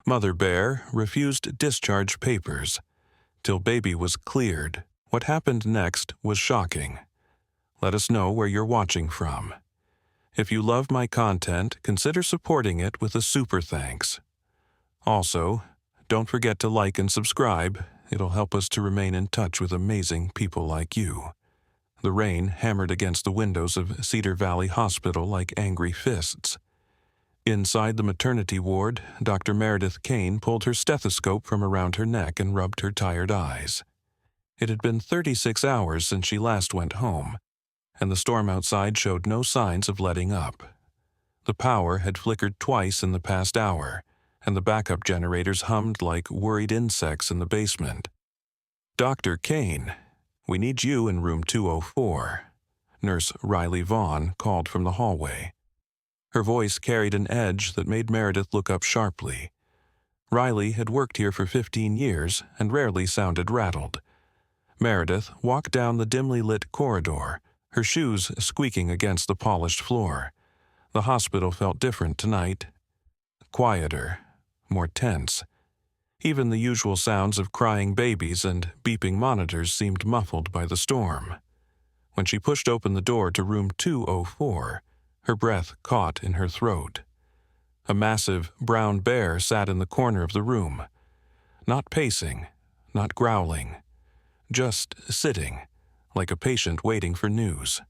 Mother Bear refused discharge papers till baby was cleared. What happened next was shocking. Let us know where you're watching from. If you love my content, consider supporting it with a super thanks. Also, don't forget to like and subscribe. It'll help us to remain in touch with amazing people like you. The rain hammered against the windows of Cedar Valley Hospital like angry fists. Inside the maternity ward, Dr. Meredith Kane pulled her stethoscope from around her neck and rubbed her tired eyes. It had been 36 hours since she last went home, and the storm outside showed no signs of letting up. The power had flickered twice in the past hour, and the backup generators hummed like worried insects in the basement. "Dr. Kane, we need you in room 204, Nurse Riley Vaughn called from the hallway. Her voice carried an edge that made Meredith look up sharply. Riley had worked here for 15 years and rarely sounded rattled. Meredith walked down the dimly lit corridor, her shoes squeaking against the polished floor. The hospital felt different tonight. Quieter, more tense. Even the usual sounds of crying babies and beeping monitors seemed muffled by the storm. When she pushed open the door to room 204, her breath caught in her throat. A massive brown bear sat in the corner of the room, not pacing, not growling, just sitting, like a patient waiting for news.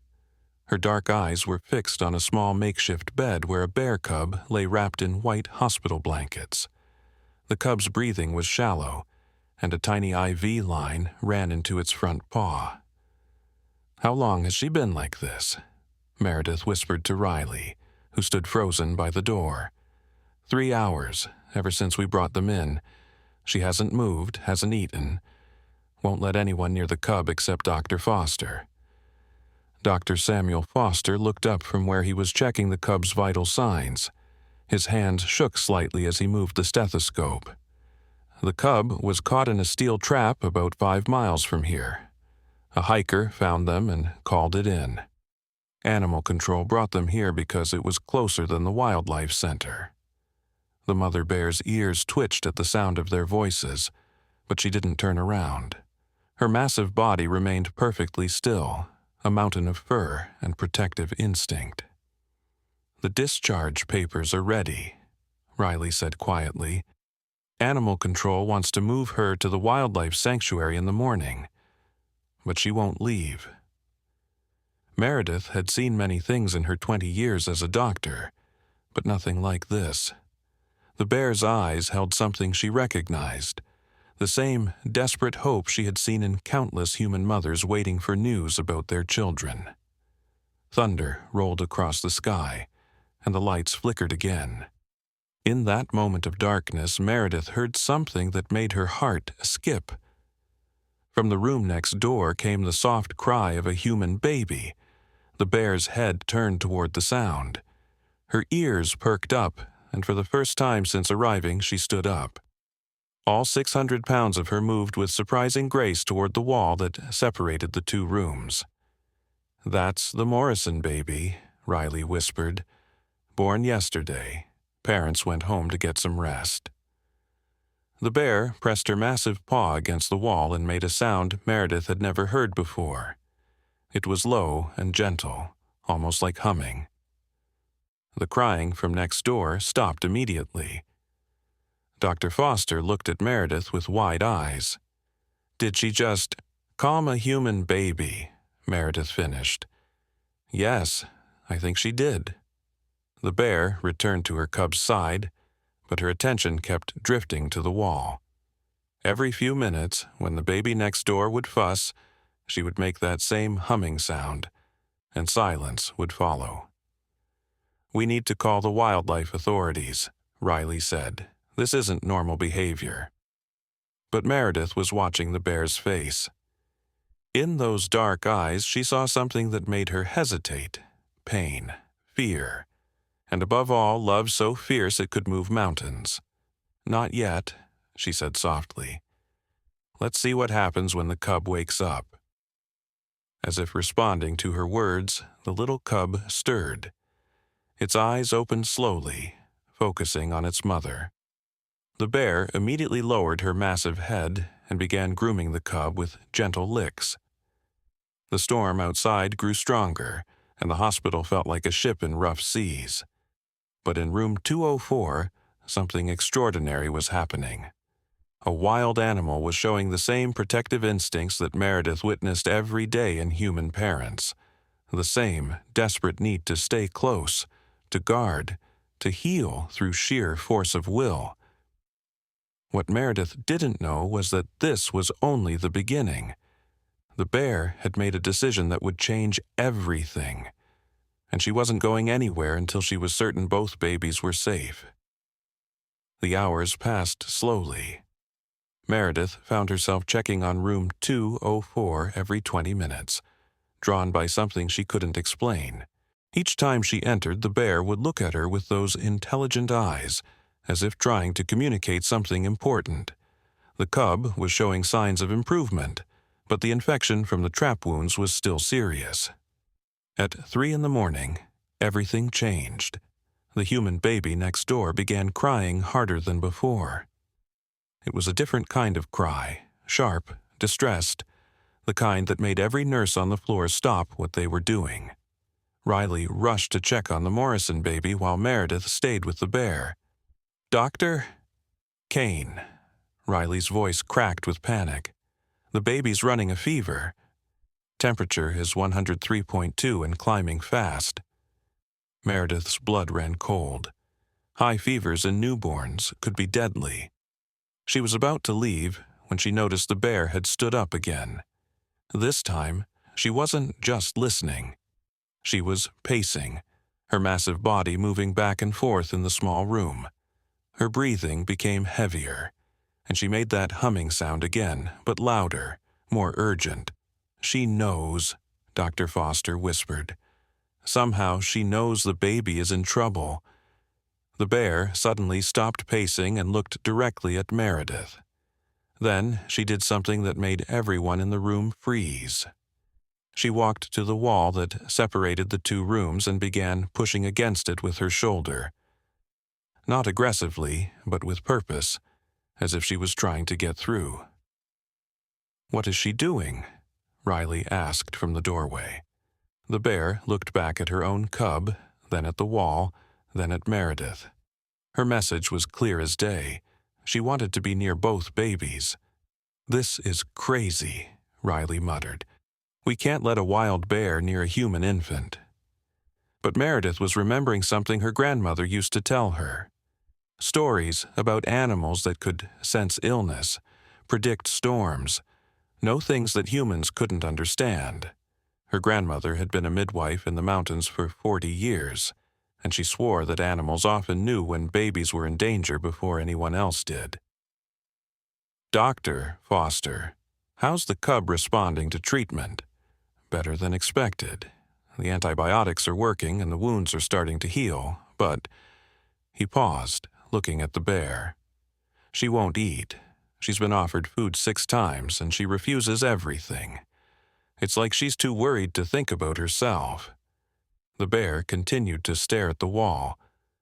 Her dark eyes were fixed on a small makeshift bed where a bear cub lay wrapped in white hospital blankets. The cub's breathing was shallow, and a tiny IV line ran into its front paw. "How long has she been like this?" Meredith whispered to Riley, who stood frozen by the door. 3 hours, ever since we brought them in. She hasn't moved, hasn't eaten. Won't let anyone near the cub except Dr. Foster." Dr. Samuel Foster looked up from where he was checking the cub's vital signs. His hands shook slightly as he moved the stethoscope. "The cub was caught in a steel trap about 5 miles from here. A hiker found them and called it in. Animal Control brought them here because it was closer than the wildlife center." The mother bear's ears twitched at the sound of their voices, but she didn't turn around. Her massive body remained perfectly still, a mountain of fur and protective instinct. "The discharge papers are ready," Riley said quietly. "Animal Control wants to move her to the wildlife sanctuary in the morning, but she won't leave." Meredith had seen many things in her 20 years as a doctor, but nothing like this. The bear's eyes held something she recognized, the same desperate hope she had seen in countless human mothers waiting for news about their children. Thunder rolled across the sky, and the lights flickered again. In that moment of darkness, Meredith heard something that made her heart skip. From the room next door came the soft cry of a human baby. The bear's head turned toward the sound. Her ears perked up, and for the first time since arriving, she stood up. All 600 pounds of her moved with surprising grace toward the wall that separated the two rooms. "That's the Morrison baby," Riley whispered. "Born yesterday. Parents went home to get some rest." The bear pressed her massive paw against the wall and made a sound Meredith had never heard before. It was low and gentle, almost like humming. The crying from next door stopped immediately. Dr. Foster looked at Meredith with wide eyes. "Did she just calm a human baby?" Meredith finished. "Yes, I think she did." The bear returned to her cub's side, but her attention kept drifting to the wall. Every few minutes, when the baby next door would fuss, she would make that same humming sound, and silence would follow. "We need to call the wildlife authorities," Riley said. "This isn't normal behavior." But Meredith was watching the bear's face. In those dark eyes, she saw something that made her hesitate: pain, fear, and above all, love so fierce it could move mountains. "Not yet," she said softly. "Let's see what happens when the cub wakes up." As if responding to her words, the little cub stirred. Its eyes opened slowly, focusing on its mother. The bear immediately lowered her massive head and began grooming the cub with gentle licks. The storm outside grew stronger, and the hospital felt like a ship in rough seas. But in room 204, something extraordinary was happening. A wild animal was showing the same protective instincts that Meredith witnessed every day in human parents. The same desperate need to stay close, to guard, to heal through sheer force of will. What Meredith didn't know was that this was only the beginning. The bear had made a decision that would change everything, and she wasn't going anywhere until she was certain both babies were safe. The hours passed slowly. Meredith found herself checking on room 204 every 20 minutes, drawn by something she couldn't explain. Each time she entered, the bear would look at her with those intelligent eyes, as if trying to communicate something important. The cub was showing signs of improvement, but the infection from the trap wounds was still serious. At 3 in the morning, everything changed. The human baby next door began crying harder than before. It was a different kind of cry, sharp, distressed, the kind that made every nurse on the floor stop what they were doing. Riley rushed to check on the Morrison baby while Meredith stayed with the bear. "Doctor?" "Kane." Riley's voice cracked with panic. "The baby's running a fever. Temperature is 103.2 and climbing fast." Meredith's blood ran cold. High fevers in newborns could be deadly. She was about to leave when she noticed the bear had stood up again. This time, she wasn't just listening. She was pacing, her massive body moving back and forth in the small room. Her breathing became heavier, and she made that humming sound again, but louder, more urgent. "She knows," Dr. Foster whispered. "Somehow she knows the baby is in trouble." The bear suddenly stopped pacing and looked directly at Meredith. Then she did something that made everyone in the room freeze. She walked to the wall that separated the two rooms and began pushing against it with her shoulder. Not aggressively, but with purpose, as if she was trying to get through. "What is she doing?" Riley asked from the doorway. The bear looked back at her own cub, then at the wall, then at Meredith. Her message was clear as day. She wanted to be near both babies. "This is crazy," Riley muttered. "We can't let a wild bear near a human infant." But Meredith was remembering something her grandmother used to tell her. Stories about animals that could sense illness, predict storms, know things that humans couldn't understand. Her grandmother had been a midwife in the mountains for 40 years, and she swore that animals often knew when babies were in danger before anyone else did. "Dr. Foster, how's the cub responding to treatment?" "Better than expected. The antibiotics are working and the wounds are starting to heal, but—" He paused, looking at the bear. "She won't eat. She's been offered food 6 times and she refuses everything. It's like she's too worried to think about herself." The bear continued to stare at the wall,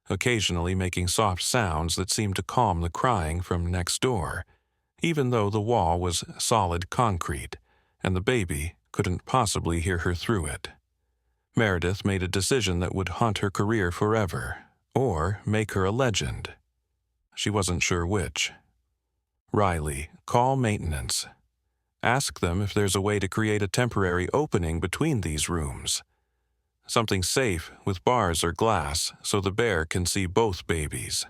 occasionally making soft sounds that seemed to calm the crying from next door, even though the wall was solid concrete, and the baby couldn't possibly hear her through it. Meredith made a decision that would haunt her career forever, or make her a legend. She wasn't sure which. "Riley, call maintenance. Ask them if there's a way to create a temporary opening between these rooms. Something safe with bars or glass so the bear can see both babies."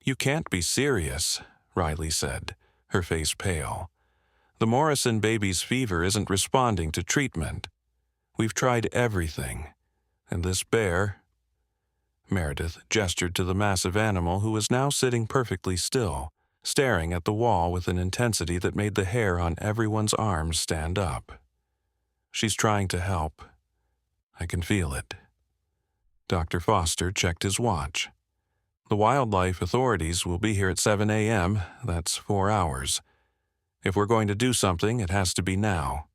"You can't be serious," Riley said, her face pale. "The Morrison baby's fever isn't responding to treatment. We've tried everything, and this bear—" Meredith gestured to the massive animal who was now sitting perfectly still, staring at the wall with an intensity that made the hair on everyone's arms stand up. "She's trying to help. I can feel it." Dr. Foster checked his watch. "The wildlife authorities will be here at 7 a.m. That's 4 hours. If we're going to do something, it has to be now."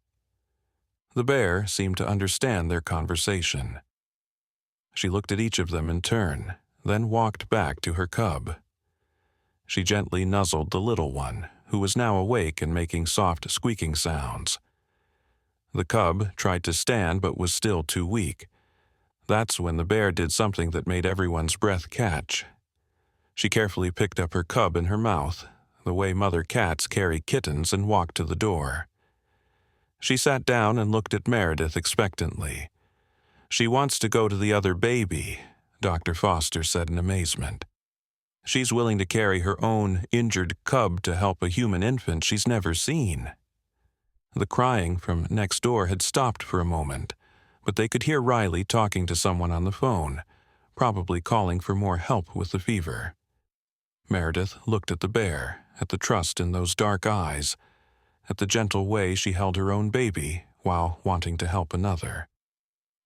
The bear seemed to understand their conversation. She looked at each of them in turn, then walked back to her cub. She gently nuzzled the little one, who was now awake and making soft squeaking sounds. The cub tried to stand but was still too weak. That's when the bear did something that made everyone's breath catch. She carefully picked up her cub in her mouth, the way mother cats carry kittens, and walked to the door. She sat down and looked at Meredith expectantly. "She wants to go to the other baby," Dr. Foster said in amazement. "She's willing to carry her own injured cub to help a human infant she's never seen." The crying from next door had stopped for a moment, but they could hear Riley talking to someone on the phone, probably calling for more help with the fever. Meredith looked at the bear, at the trust in those dark eyes, at the gentle way she held her own baby while wanting to help another.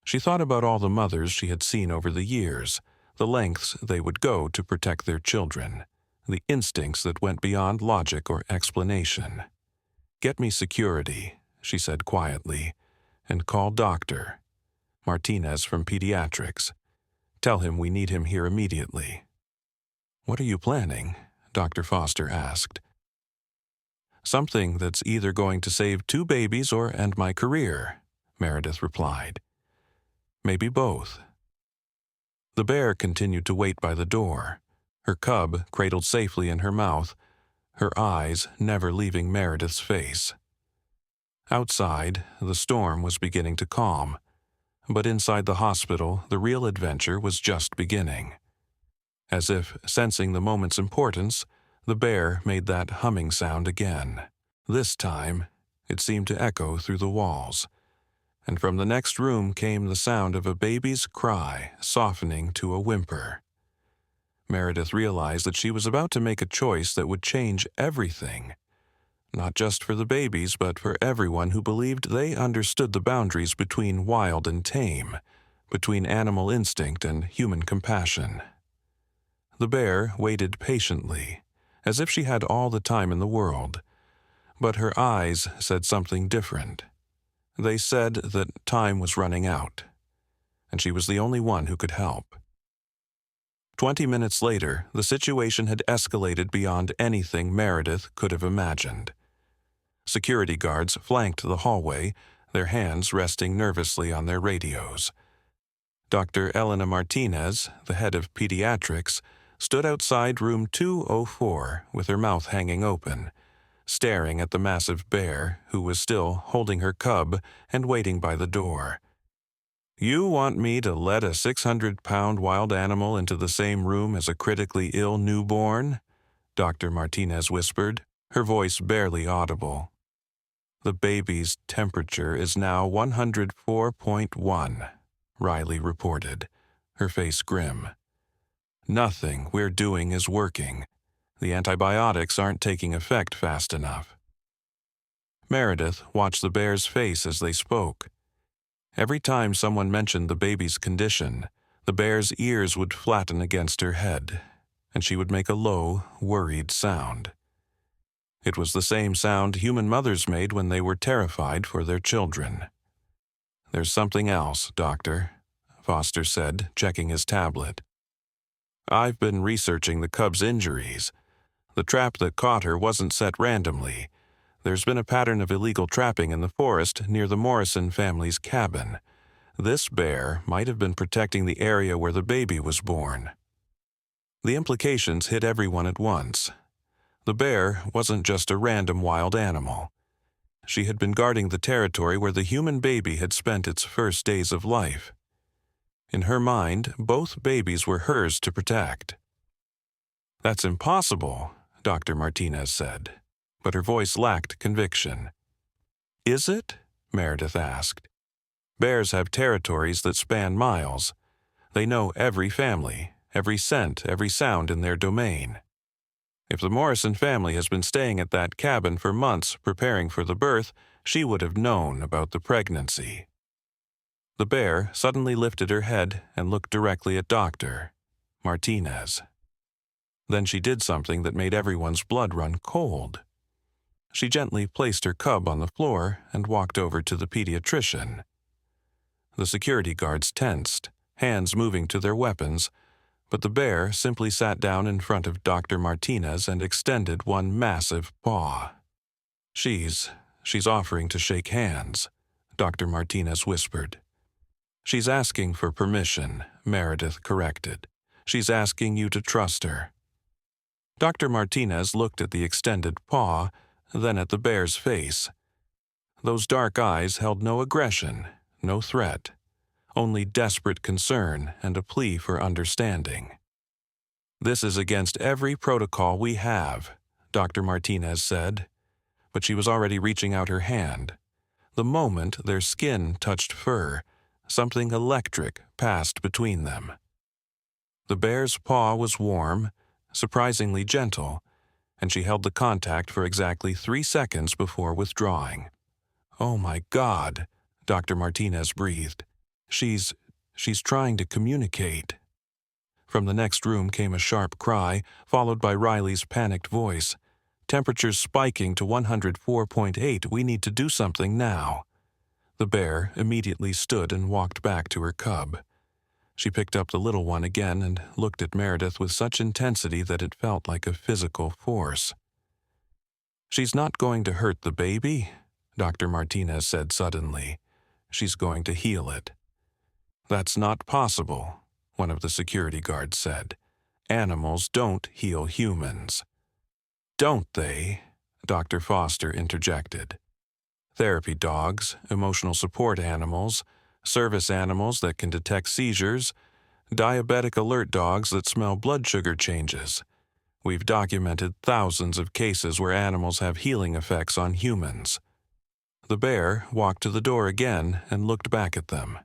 She thought about all the mothers she had seen over the years, the lengths they would go to protect their children, the instincts that went beyond logic or explanation. "Get me security," she said quietly, "and call Dr. Martinez from Pediatrics. Tell him we need him here immediately." "What are you planning?" Dr. Foster asked. "Something that's either going to save 2 babies or end my career," Meredith replied. "Maybe both." The bear continued to wait by the door, her cub cradled safely in her mouth, her eyes never leaving Meredith's face. Outside, the storm was beginning to calm, but inside the hospital, the real adventure was just beginning. As if sensing the moment's importance, the bear made that humming sound again. This time, it seemed to echo through the walls, and from the next room came the sound of a baby's cry softening to a whimper. Meredith realized that she was about to make a choice that would change everything, not just for the babies, but for everyone who believed they understood the boundaries between wild and tame, between animal instinct and human compassion. The bear waited patiently, as if she had all the time in the world, but her eyes said something different. They said that time was running out, and she was the only one who could help. 20 minutes later, the situation had escalated beyond anything Meredith could have imagined. Security guards flanked the hallway, their hands resting nervously on their radios. Dr. Elena Martinez, the head of pediatrics, stood outside room 204 with her mouth hanging open, staring at the massive bear who was still holding her cub and waiting by the door. "You want me to let a 600-pound wild animal into the same room as a critically ill newborn?" Dr. Martinez whispered, her voice barely audible. "The baby's temperature is now 104.1, Riley reported, her face grim. "Nothing we're doing is working. The antibiotics aren't taking effect fast enough." Meredith watched the bear's face as they spoke. Every time someone mentioned the baby's condition, the bear's ears would flatten against her head, and she would make a low, worried sound. It was the same sound human mothers made when they were terrified for their children. "There's something else, Doctor," Foster said, checking his tablet. "I've been researching the cub's injuries. The trap that caught her wasn't set randomly. There's been a pattern of illegal trapping in the forest near the Morrison family's cabin. This bear might have been protecting the area where the baby was born." The implications hit everyone at once. The bear wasn't just a random wild animal. She had been guarding the territory where the human baby had spent its first days of life. In her mind, both babies were hers to protect. "That's impossible," Dr. Martinez said, but her voice lacked conviction. "Is it?" Meredith asked. "Bears have territories that span miles. They know every family, every scent, every sound in their domain. If the Morrison family has been staying at that cabin for months preparing for the birth, she would have known about the pregnancy." The bear suddenly lifted her head and looked directly at Dr. Martinez. Then she did something that made everyone's blood run cold. She gently placed her cub on the floor and walked over to the pediatrician. The security guards tensed, hands moving to their weapons, but the bear simply sat down in front of Dr. Martinez and extended one massive paw. She's offering to shake hands," Dr. Martinez whispered. "She's asking for permission," Meredith corrected. "She's asking you to trust her." Dr. Martinez looked at the extended paw, then at the bear's face. Those dark eyes held no aggression, no threat, only desperate concern and a plea for understanding. "This is against every protocol we have," Dr. Martinez said, but she was already reaching out her hand. The moment their skin touched fur, something electric passed between them. The bear's paw was warm, surprisingly gentle, and she held the contact for exactly 3 seconds before withdrawing. "Oh my God," Dr. Martinez breathed. She's trying to communicate." From the next room came a sharp cry, followed by Riley's panicked voice. "Temperature's spiking to 104.8. We need to do something now." The bear immediately stood and walked back to her cub. She picked up the little one again and looked at Meredith with such intensity that it felt like a physical force. "She's not going to hurt the baby," Dr. Martinez said suddenly. "She's going to heal it." "That's not possible," one of the security guards said. "Animals don't heal humans." "Don't they?" Dr. Foster interjected. "Therapy dogs, emotional support animals, service animals that can detect seizures, diabetic alert dogs that smell blood sugar changes. We've documented thousands of cases where animals have healing effects on humans." The bear walked to the door again and looked back at them.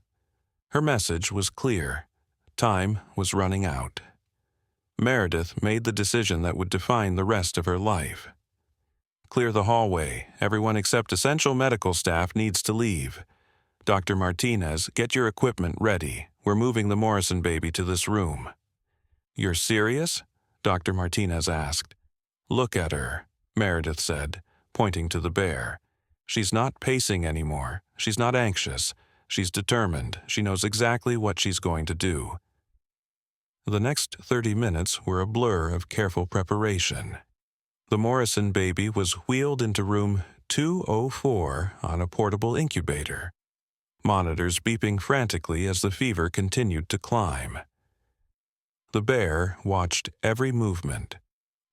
Her message was clear. Time was running out. Meredith made the decision that would define the rest of her life. "Clear the hallway. Everyone except essential medical staff needs to leave. Dr. Martinez, get your equipment ready. We're moving the Morrison baby to this room." "You're serious?" Dr. Martinez asked. "Look at her," Meredith said, pointing to the bear. "She's not pacing anymore. She's not anxious. She's determined. She knows exactly what she's going to do." The next 30 minutes were a blur of careful preparation. The Morrison baby was wheeled into room 204 on a portable incubator, monitors beeping frantically as the fever continued to climb. The bear watched every movement.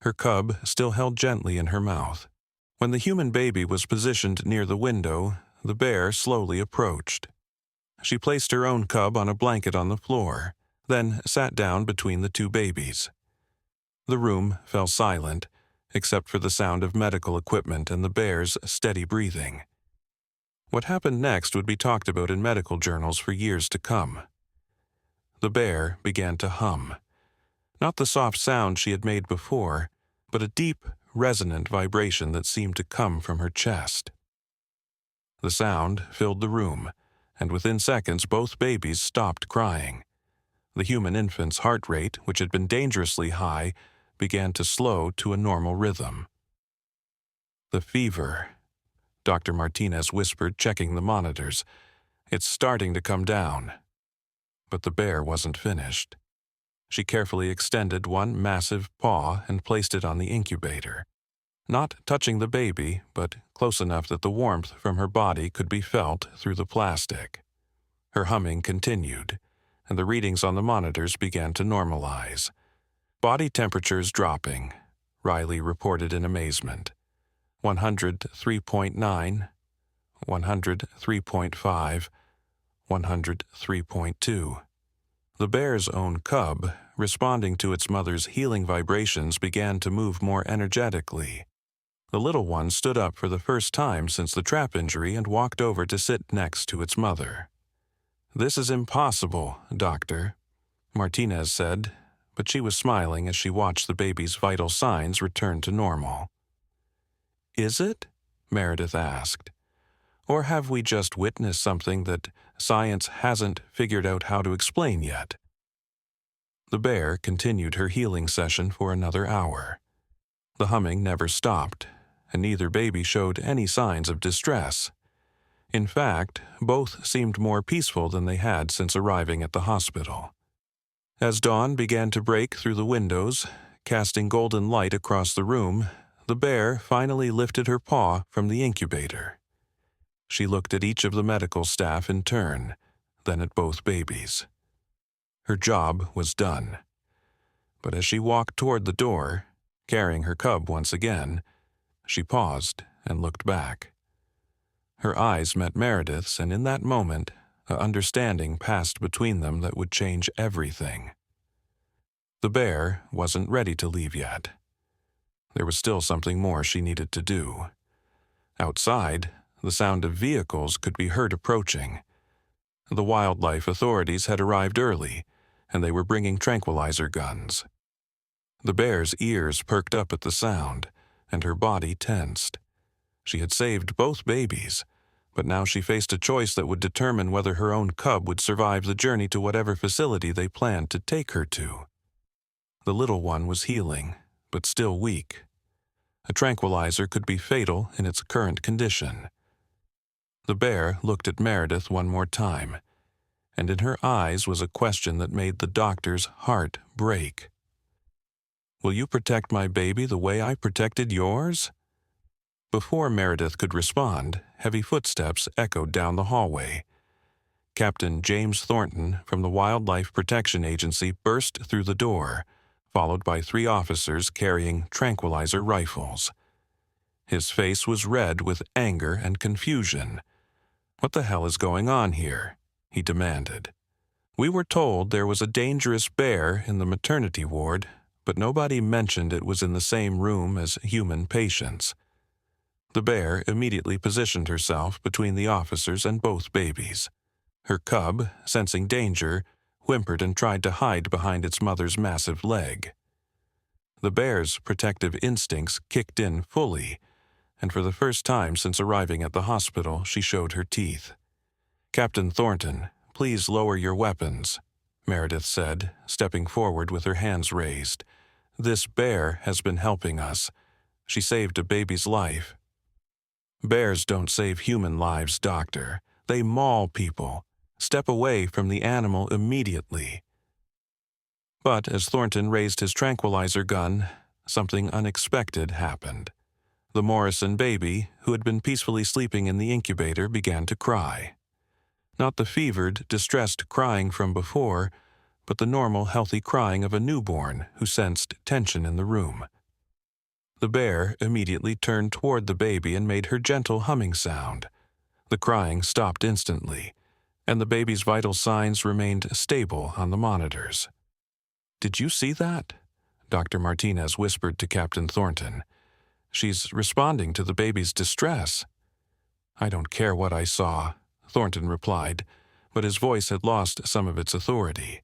Her cub still held gently in her mouth. When the human baby was positioned near the window, the bear slowly approached. She placed her own cub on a blanket on the floor, then sat down between the two babies. The room fell silent, except for the sound of medical equipment and the bear's steady breathing. What happened next would be talked about in medical journals for years to come. The bear began to hum. Not the soft sound she had made before, but a deep, resonant vibration that seemed to come from her chest. The sound filled the room, and within seconds both babies stopped crying. The human infant's heart rate, which had been dangerously high, began to slow to a normal rhythm. "The fever," Dr. Martinez whispered, checking the monitors. "It's starting to come down." But the bear wasn't finished. She carefully extended one massive paw and placed it on the incubator, not touching the baby, but close enough that the warmth from her body could be felt through the plastic. Her humming continued, and the readings on the monitors began to normalize. "Body temperatures dropping," Riley reported in amazement. 103.9, 103.5, 103.2. The bear's own cub, responding to its mother's healing vibrations, began to move more energetically. The little one stood up for the first time since the trap injury and walked over to sit next to its mother. "This is impossible, Doctor," Martinez said, but she was smiling as she watched the baby's vital signs return to normal. "Is it?" Meredith asked. "Or have we just witnessed something that science hasn't figured out how to explain yet?" The bear continued her healing session for another hour. The humming never stopped, and neither baby showed any signs of distress. In fact, both seemed more peaceful than they had since arriving at the hospital. As dawn began to break through the windows, casting golden light across the room, the bear finally lifted her paw from the incubator. She looked at each of the medical staff in turn, then at both babies. Her job was done. But as she walked toward the door, carrying her cub once again, she paused and looked back. Her eyes met Meredith's, and in that moment, an understanding passed between them that would change everything. The bear wasn't ready to leave yet. There was still something more she needed to do. Outside, the sound of vehicles could be heard approaching. The wildlife authorities had arrived early, and they were bringing tranquilizer guns. The bear's ears perked up at the sound, and her body tensed. She had saved both babies, but now she faced a choice that would determine whether her own cub would survive the journey to whatever facility they planned to take her to. The little one was healing, but still weak. A tranquilizer could be fatal in its current condition. The bear looked at Meredith one more time, and in her eyes was a question that made the doctor's heart break. "Will you protect my baby the way I protected yours?" Before Meredith could respond, heavy footsteps echoed down the hallway. Captain James Thornton from the Wildlife Protection Agency burst through the door, followed by 3 officers carrying tranquilizer rifles. His face was red with anger and confusion. "What the hell is going on here?" he demanded. "We were told there was a dangerous bear in the maternity ward, but nobody mentioned it was in the same room as human patients." The bear immediately positioned herself between the officers and both babies. Her cub, sensing danger, whimpered and tried to hide behind its mother's massive leg. The bear's protective instincts kicked in fully, and for the first time since arriving at the hospital, she showed her teeth. "Captain Thornton, please lower your weapons," Meredith said, stepping forward with her hands raised. "This bear has been helping us. She saved a baby's life." "Bears don't save human lives, Doctor. They maul people. Step away from the animal immediately." But as Thornton raised his tranquilizer gun, something unexpected happened. The Morrison baby, who had been peacefully sleeping in the incubator, began to cry. Not the fevered, distressed crying from before, but the normal, healthy crying of a newborn who sensed tension in the room. The bear immediately turned toward the baby and made her gentle humming sound. The crying stopped instantly, and the baby's vital signs remained stable on the monitors. "Did you see that?" Dr. Martinez whispered to Captain Thornton. "She's responding to the baby's distress." "I don't care what I saw," Thornton replied, but his voice had lost some of its authority.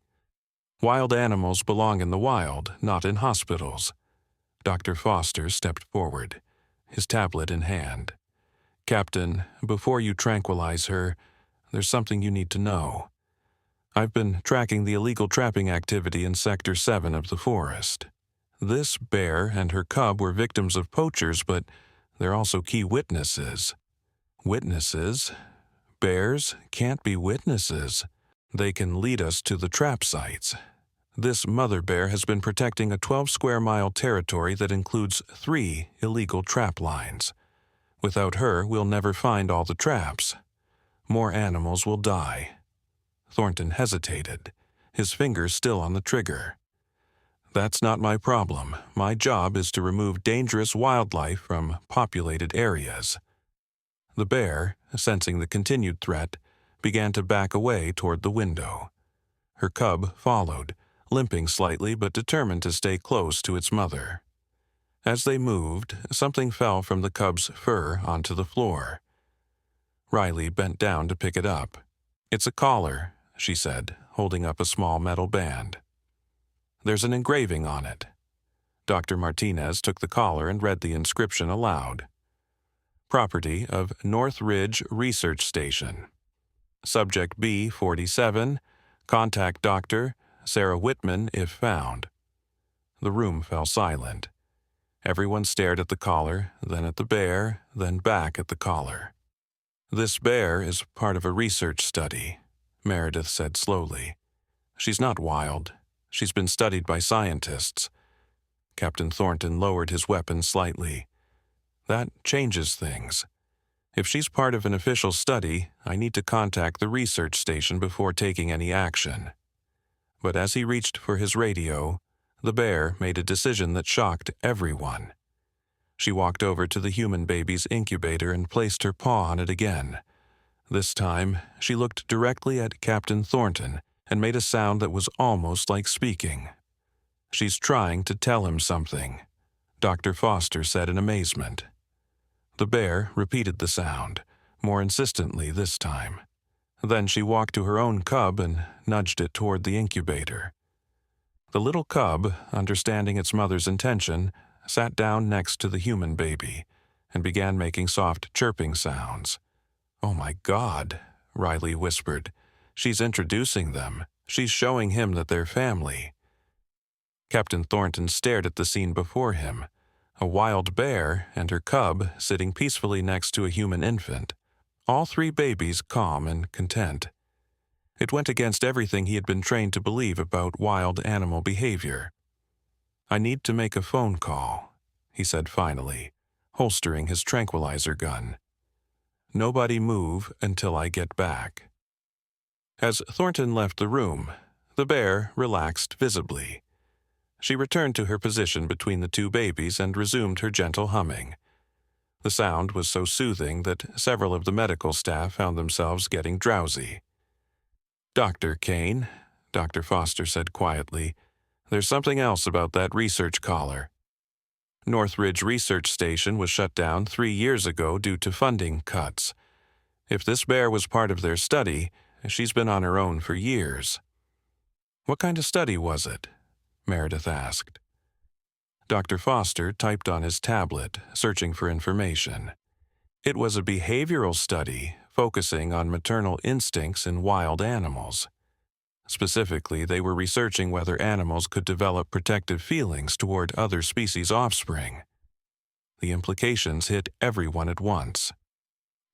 "Wild animals belong in the wild, not in hospitals." Dr. Foster stepped forward, his tablet in hand. "Captain, before you tranquilize her, there's something you need to know. I've been tracking the illegal trapping activity in Sector 7 of the forest. This bear and her cub were victims of poachers, but they're also key witnesses." "Witnesses? Bears can't be witnesses. They can lead us to the trap sites. This mother bear has been protecting a 12-square-mile territory that includes 3 illegal trap lines. Without her, we'll never find all the traps. More animals will die." Thornton hesitated, his fingers still on the trigger. "That's not my problem. My job is to remove dangerous wildlife from populated areas." The bear, sensing the continued threat, began to back away toward the window. Her cub followed, limping slightly but determined to stay close to its mother. As they moved, something fell from the cub's fur onto the floor. Riley bent down to pick it up. "It's a collar," she said, holding up a small metal band. "There's an engraving on it." Dr. Martinez took the collar and read the inscription aloud. "Property of North Ridge Research Station. Subject B47, contact Dr. Sarah Whitman if found." The room fell silent. Everyone stared at the collar, then at the bear, then back at the collar. "This bear is part of a research study," Meredith said slowly. "She's not wild. She's been studied by scientists. Captain Thornton lowered his weapon slightly. That changes things. If she's part of an official study, I need to contact the research station before taking any action. But as he reached for his radio, the bear made a decision that shocked everyone. She walked over to the human baby's incubator and placed her paw on it again. This time, she looked directly at Captain Thornton and made a sound that was almost like speaking. "She's trying to tell him something," Dr. Foster said in amazement. The bear repeated the sound, more insistently this time. Then she walked to her own cub and nudged it toward the incubator. The little cub, understanding its mother's intention, sat down next to the human baby and began making soft chirping sounds. "Oh my God," Riley whispered. "She's introducing them. She's showing him that they're family." Captain Thornton stared at the scene before him. A wild bear and her cub sitting peacefully next to a human infant. All three babies calm and content. It went against everything he had been trained to believe about wild animal behavior. "I need to make a phone call," he said finally, holstering his tranquilizer gun. "Nobody move until I get back." As Thornton left the room, the bear relaxed visibly. She returned to her position between the two babies and resumed her gentle humming. The sound was so soothing that several of the medical staff found themselves getting drowsy. "Dr. Kane," Dr. Foster said quietly, "there's something else about that research caller. Northridge Research Station was shut down 3 years ago due to funding cuts. If this bear was part of their study, she's been on her own for years." "What kind of study was it?" Meredith asked. Dr. Foster typed on his tablet, searching for information. "It was a behavioral study focusing on maternal instincts in wild animals. Specifically, they were researching whether animals could develop protective feelings toward other species' offspring." The implications hit everyone at once.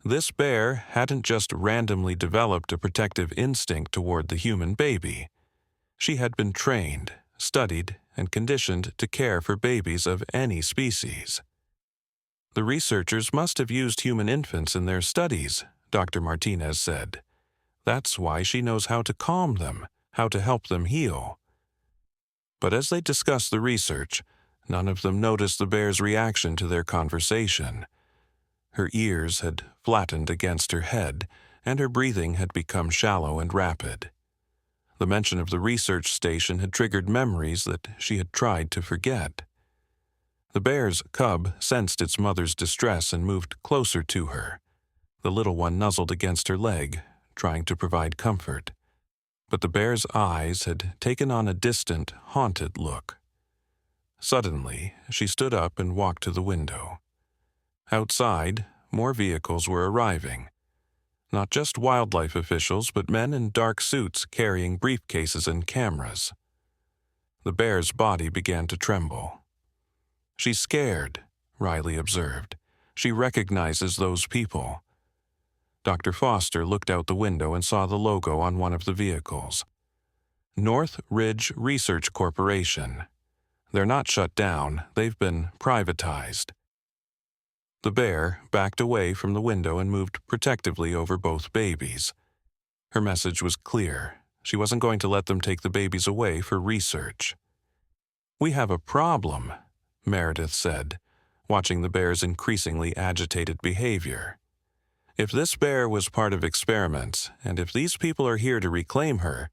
This bear hadn't just randomly developed a protective instinct toward the human baby. She had been trained, studied, and conditioned to care for babies of any species. "The researchers must have used human infants in their studies," Dr. Martinez said. "That's why she knows how to calm them, how to help them heal." But as they discussed the research, none of them noticed the bear's reaction to their conversation. Her ears had flattened against her head, and her breathing had become shallow and rapid. The mention of the research station had triggered memories that she had tried to forget. The bear's cub sensed its mother's distress and moved closer to her. The little one nuzzled against her leg, trying to provide comfort. But the bear's eyes had taken on a distant, haunted look. Suddenly, she stood up and walked to the window. Outside, more vehicles were arriving. Not just wildlife officials, but men in dark suits carrying briefcases and cameras. The bear's body began to tremble. "She's scared," Riley observed. "She recognizes those people." Dr. Foster looked out the window and saw the logo on one of the vehicles. Northridge Research Corporation. They're not shut down, they've been privatized. The bear backed away from the window and moved protectively over both babies. Her message was clear. She wasn't going to let them take the babies away for research. "We have a problem," Meredith said, watching the bear's increasingly agitated behavior. "If this bear was part of experiments, and if these people are here to reclaim her,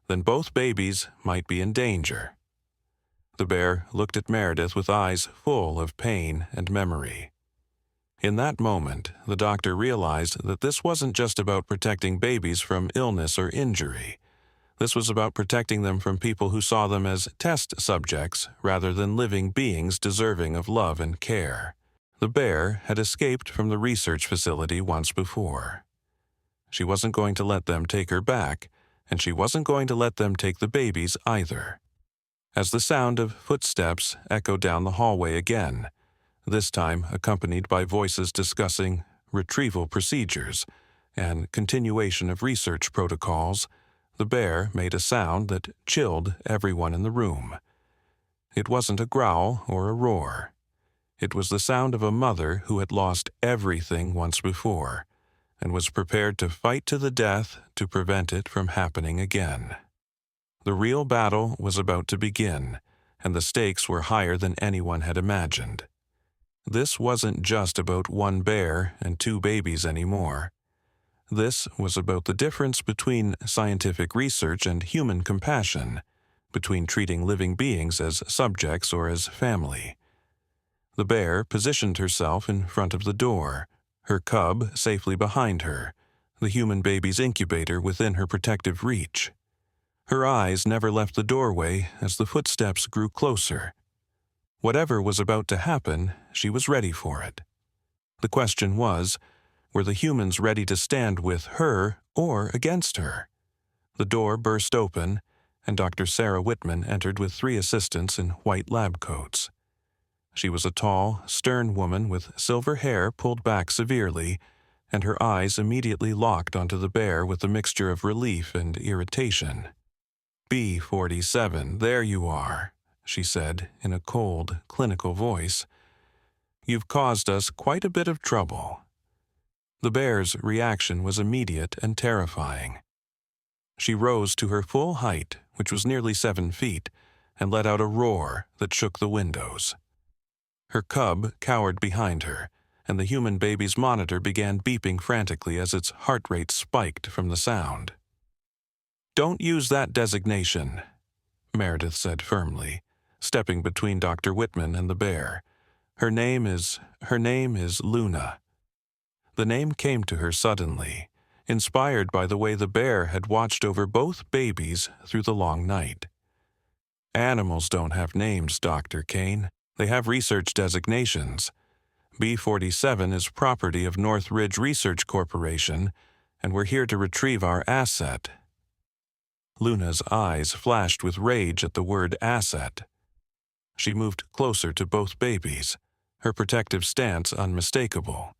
then both babies might be in danger." The bear looked at Meredith with eyes full of pain and memory. In that moment, the doctor realized that this wasn't just about protecting babies from illness or injury. This was about protecting them from people who saw them as test subjects rather than living beings deserving of love and care. The bear had escaped from the research facility once before. She wasn't going to let them take her back, and she wasn't going to let them take the babies either. As the sound of footsteps echoed down the hallway again, this time accompanied by voices discussing retrieval procedures and continuation of research protocols, the bear made a sound that chilled everyone in the room. It wasn't a growl or a roar. It was the sound of a mother who had lost everything once before and was prepared to fight to the death to prevent it from happening again. The real battle was about to begin, and the stakes were higher than anyone had imagined. This wasn't just about one bear and two babies anymore. This was about the difference between scientific research and human compassion, between treating living beings as subjects or as family. The bear positioned herself in front of the door, her cub safely behind her, the human baby's incubator within her protective reach. Her eyes never left the doorway as the footsteps grew closer. Whatever was about to happen, she was ready for it. The question was, were the humans ready to stand with her or against her? The door burst open, and Dr. Sarah Whitman entered with 3 assistants in white lab coats. She was a tall, stern woman with silver hair pulled back severely, and her eyes immediately locked onto the bear with a mixture of relief and irritation. "B-47, there you are," she said in a cold, clinical voice. "You've caused us quite a bit of trouble." The bear's reaction was immediate and terrifying. She rose to her full height, which was nearly 7 feet, and let out a roar that shook the windows. Her cub cowered behind her, and the human baby's monitor began beeping frantically as its heart rate spiked from the sound. "Don't use that designation," Meredith said firmly, stepping between Dr. Whitman and the bear. Her name is Luna." The name came to her suddenly, inspired by the way the bear had watched over both babies through the long night. "Animals don't have names, Dr. Kane. They have research designations. B-47 is property of North Ridge Research Corporation, and we're here to retrieve our asset." Luna's eyes flashed with rage at the word asset. She moved closer to both babies, her protective stance unmistakable.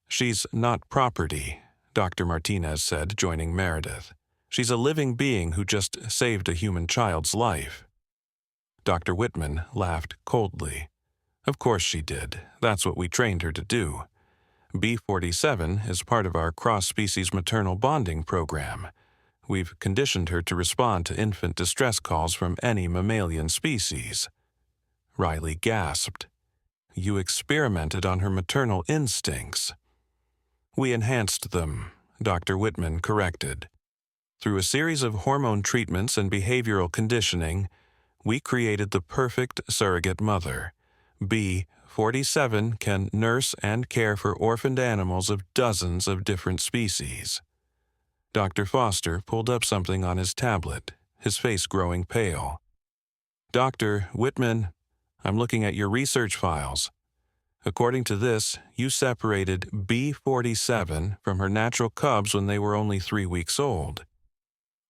"She's not property," Dr. Martinez said, joining Meredith. "She's a living being who just saved a human child's life." Dr. Whitman laughed coldly. "Of course she did. That's what we trained her to do. B-47 is part of our cross-species maternal bonding program. We've conditioned her to respond to infant distress calls from any mammalian species." Riley gasped. "You experimented on her maternal instincts." "We enhanced them," Dr. Whitman corrected. "Through a series of hormone treatments and behavioral conditioning, we created the perfect surrogate mother. B-47 can nurse and care for orphaned animals of dozens of different species." Dr. Foster pulled up something on his tablet, his face growing pale. "Dr. Whitman, I'm looking at your research files. According to this, you separated B-47 from her natural cubs when they were only 3 weeks old.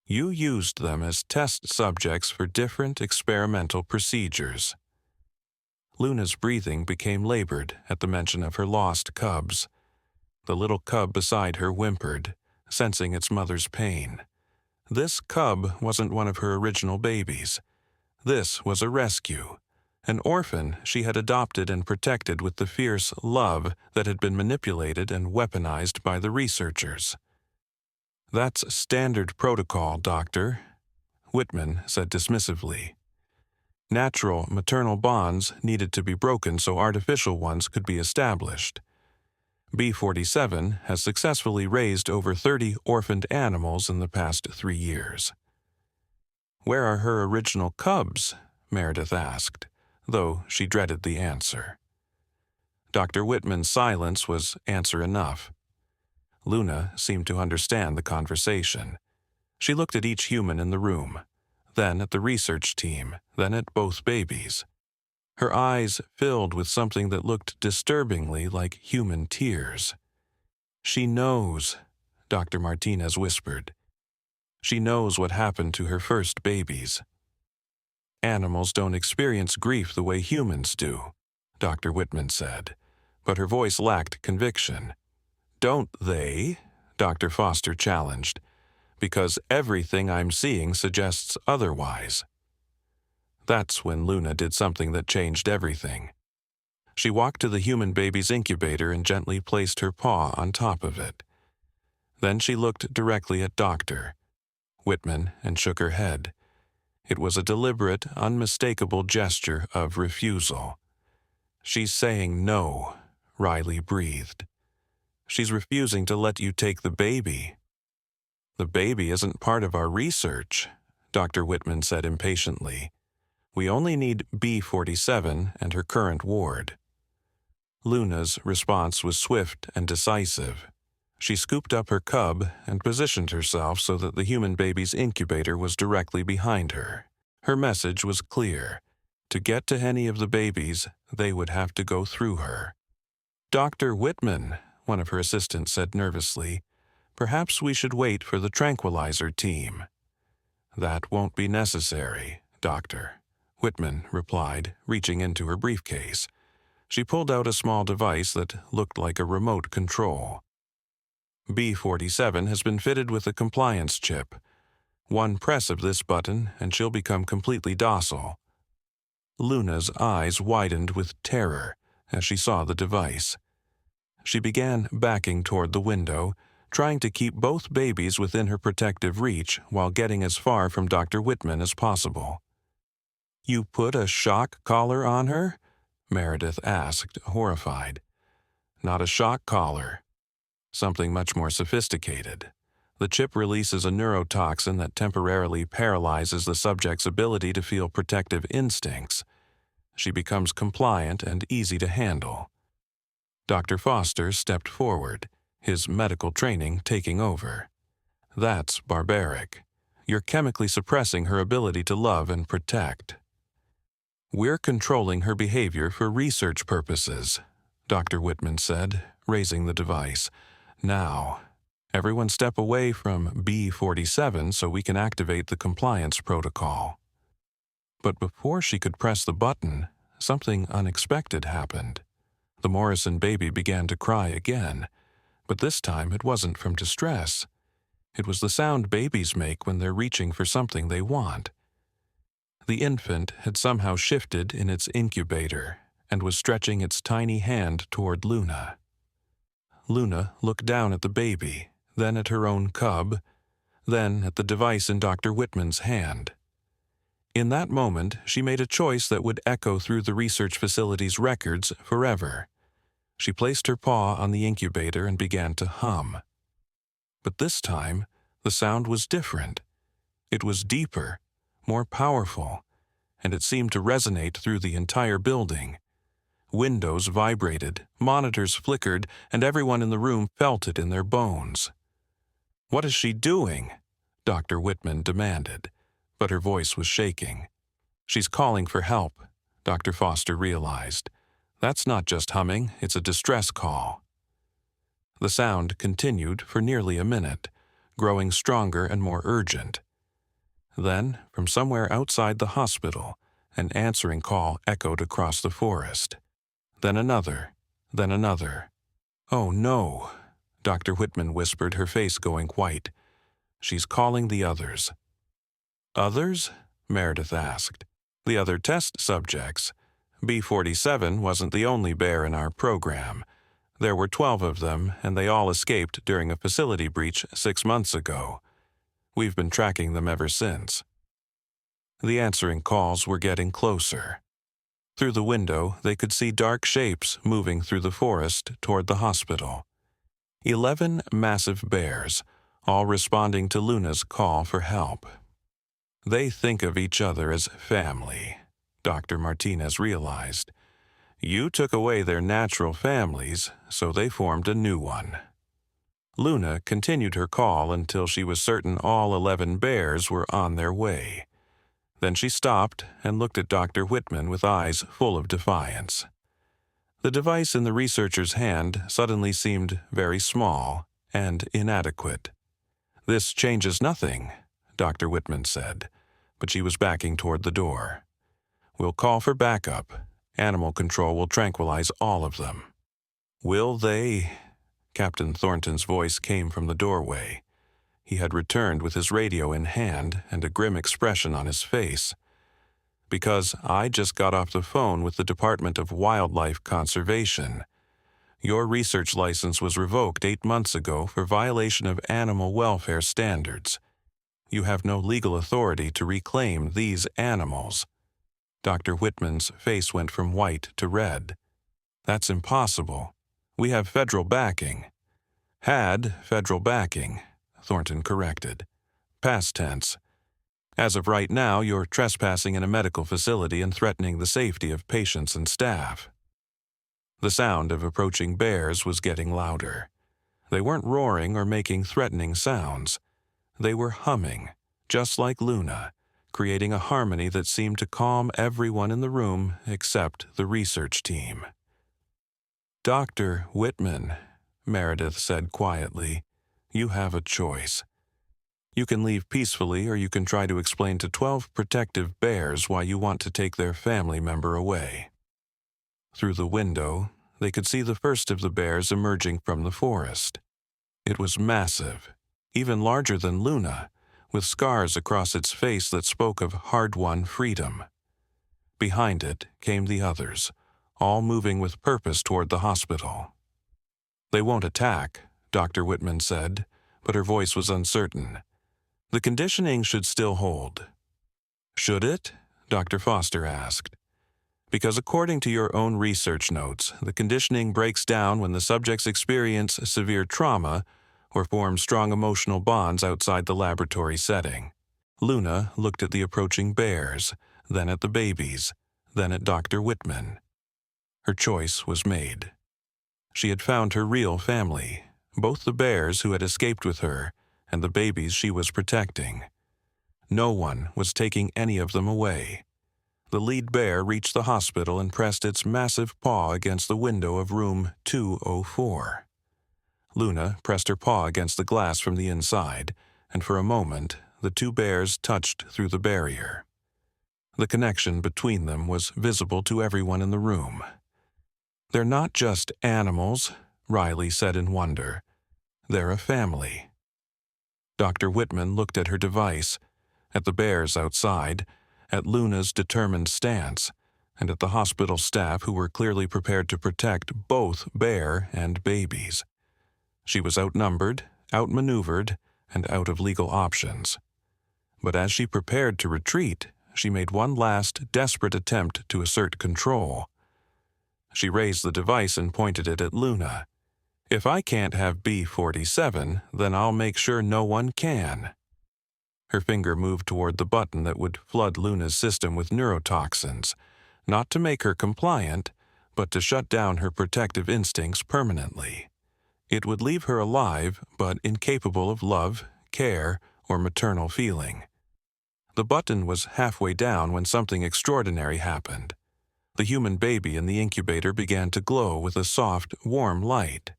You used them as test subjects for different experimental procedures." Luna's breathing became labored at the mention of her lost cubs. The little cub beside her whimpered, sensing its mother's pain. This cub wasn't one of her original babies. This was a rescue, an orphan she had adopted and protected with the fierce love that had been manipulated and weaponized by the researchers. "That's standard protocol, Doctor," Whitman said dismissively. "Natural maternal bonds needed to be broken so artificial ones could be established. B-47 has successfully raised over 30 orphaned animals in the past 3 years." "Where are her original cubs?" Meredith asked, though she dreaded the answer. Dr. Whitman's silence was answer enough. Luna seemed to understand the conversation. She looked at each human in the room, then at the research team, then at both babies. Her eyes filled with something that looked disturbingly like human tears. "She knows," Dr. Martinez whispered. "She knows what happened to her first babies." "Animals don't experience grief the way humans do," Dr. Whitman said, but her voice lacked conviction. "Don't they?" Dr. Foster challenged. because everything I'm seeing suggests otherwise. That's when Luna did something that changed everything. She walked to the human baby's incubator and gently placed her paw on top of it. Then she looked directly at Dr. Whitman and shook her head. It was a deliberate, unmistakable gesture of refusal. "She's saying no," Riley breathed. "She's refusing to let you take the baby." "The baby isn't part of our research," Dr. Whitman said impatiently. "We only need B47 and her current ward." Luna's response was swift and decisive. She scooped up her cub and positioned herself so that the human baby's incubator was directly behind her. Her message was clear. To get to any of the babies, they would have to go through her. "Dr. Whitman," one of her assistants said nervously, "perhaps we should wait for the tranquilizer team." "That won't be necessary, Doctor," Whitman replied, reaching into her briefcase. She pulled out a small device that looked like a remote control. B47 has been fitted with a compliance chip. One press of this button and she'll become completely docile. Luna's eyes widened with terror as she saw the device. She began backing toward the window, trying to keep both babies within her protective reach while getting as far from Dr. Whitman as possible. "You put a shock collar on her?" Meredith asked, horrified. "Not a shock collar. Something much more sophisticated. The chip releases a neurotoxin that temporarily paralyzes the subject's ability to feel protective instincts. She becomes compliant and easy to handle." Dr. Foster stepped forward, his medical training taking over. "That's barbaric. You're chemically suppressing her ability to love and protect." "We're controlling her behavior for research purposes," Dr. Whitman said, raising the device. "Now, everyone step away from B47 so we can activate the compliance protocol." But before she could press the button, something unexpected happened. The Morrison baby began to cry again, but this time it wasn't from distress. It was the sound babies make when they're reaching for something they want. The infant had somehow shifted in its incubator and was stretching its tiny hand toward Luna. Luna looked down at the baby, then at her own cub, then at the device in Dr. Whitman's hand. In that moment, she made a choice that would echo through the research facility's records forever. She placed her paw on the incubator and began to hum. But this time, the sound was different. It was deeper, more powerful, and it seemed to resonate through the entire building. Windows vibrated, monitors flickered, and everyone in the room felt it in their bones. "What is she doing?" Dr. Whitman demanded, but her voice was shaking. "She's calling for help," Dr. Foster realized. "That's not just humming, it's a distress call." The sound continued for nearly a minute, growing stronger and more urgent. Then, from somewhere outside the hospital, an answering call echoed across the forest. Then another, then another. "Oh no," Dr. Whitman whispered, her face going white. "She's calling the others." "Others?" Meredith asked. "The other test subjects. B47 wasn't the only bear in our program. There were 12 of them, and they all escaped during a facility breach 6 months ago. We've been tracking them ever since." The answering calls were getting closer. Through the window, they could see dark shapes moving through the forest toward the hospital. 11 massive bears, all responding to Luna's call for help. They think of each other as family, Dr. Martinez realized. You took away their natural families, so they formed a new one. Luna continued her call until she was certain all 11 bears were on their way. Then she stopped and looked at Dr. Whitman with eyes full of defiance. The device in the researcher's hand suddenly seemed very small and inadequate. "This changes nothing," Dr. Whitman said, but she was backing toward the door. "We'll call for backup. Animal control will tranquilize all of them." "Will they?" Captain Thornton's voice came from the doorway. He had returned with his radio in hand and a grim expression on his face. "Because I just got off the phone with the Department of Wildlife Conservation. Your research license was revoked 8 months ago for violation of animal welfare standards. You have no legal authority to reclaim these animals." Dr. Whitman's face went from white to red. "That's impossible. We have federal backing." "Had federal backing," Thornton corrected. Past tense. "As of right now, you're trespassing in a medical facility and threatening the safety of patients and staff." The sound of approaching bears was getting louder. They weren't roaring or making threatening sounds. They were humming, just like Luna, creating a harmony that seemed to calm everyone in the room except the research team. "Dr. Whitman," Meredith said quietly, "you have a choice. You can leave peacefully, or you can try to explain to 12 protective bears why you want to take their family member away." Through the window, they could see the first of the bears emerging from the forest. It was massive, even larger than Luna, with scars across its face that spoke of hard-won freedom. Behind it came the others, all moving with purpose toward the hospital. "They won't attack," Dr. Whitman said, but her voice was uncertain. "The conditioning should still hold." "Should it?" Dr. Foster asked. "Because according to your own research notes, the conditioning breaks down when the subjects experience severe trauma or form strong emotional bonds outside the laboratory setting." Luna looked at the approaching bears, then at the babies, then at Dr. Whitman. Her choice was made. She had found her real family, both the bears who had escaped with her and the babies she was protecting. No one was taking any of them away. The lead bear reached the hospital and pressed its massive paw against the window of room 204. Luna pressed her paw against the glass from the inside, and for a moment the two bears touched through the barrier. The connection between them was visible to everyone in the room. "They're not just animals," Riley said in wonder. "They're a family." Dr. Whitman looked at her device, at the bears outside, at Luna's determined stance, and at the hospital staff who were clearly prepared to protect both bear and babies. She was outnumbered, outmaneuvered, and out of legal options. But as she prepared to retreat, she made one last desperate attempt to assert control. She raised the device and pointed it at Luna. "If I can't have B-47, then I'll make sure no one can." Her finger moved toward the button that would flood Luna's system with neurotoxins, not to make her compliant, but to shut down her protective instincts permanently. It would leave her alive, but incapable of love, care, or maternal feeling. The button was halfway down when something extraordinary happened. The human baby in the incubator began to glow with a soft, warm light.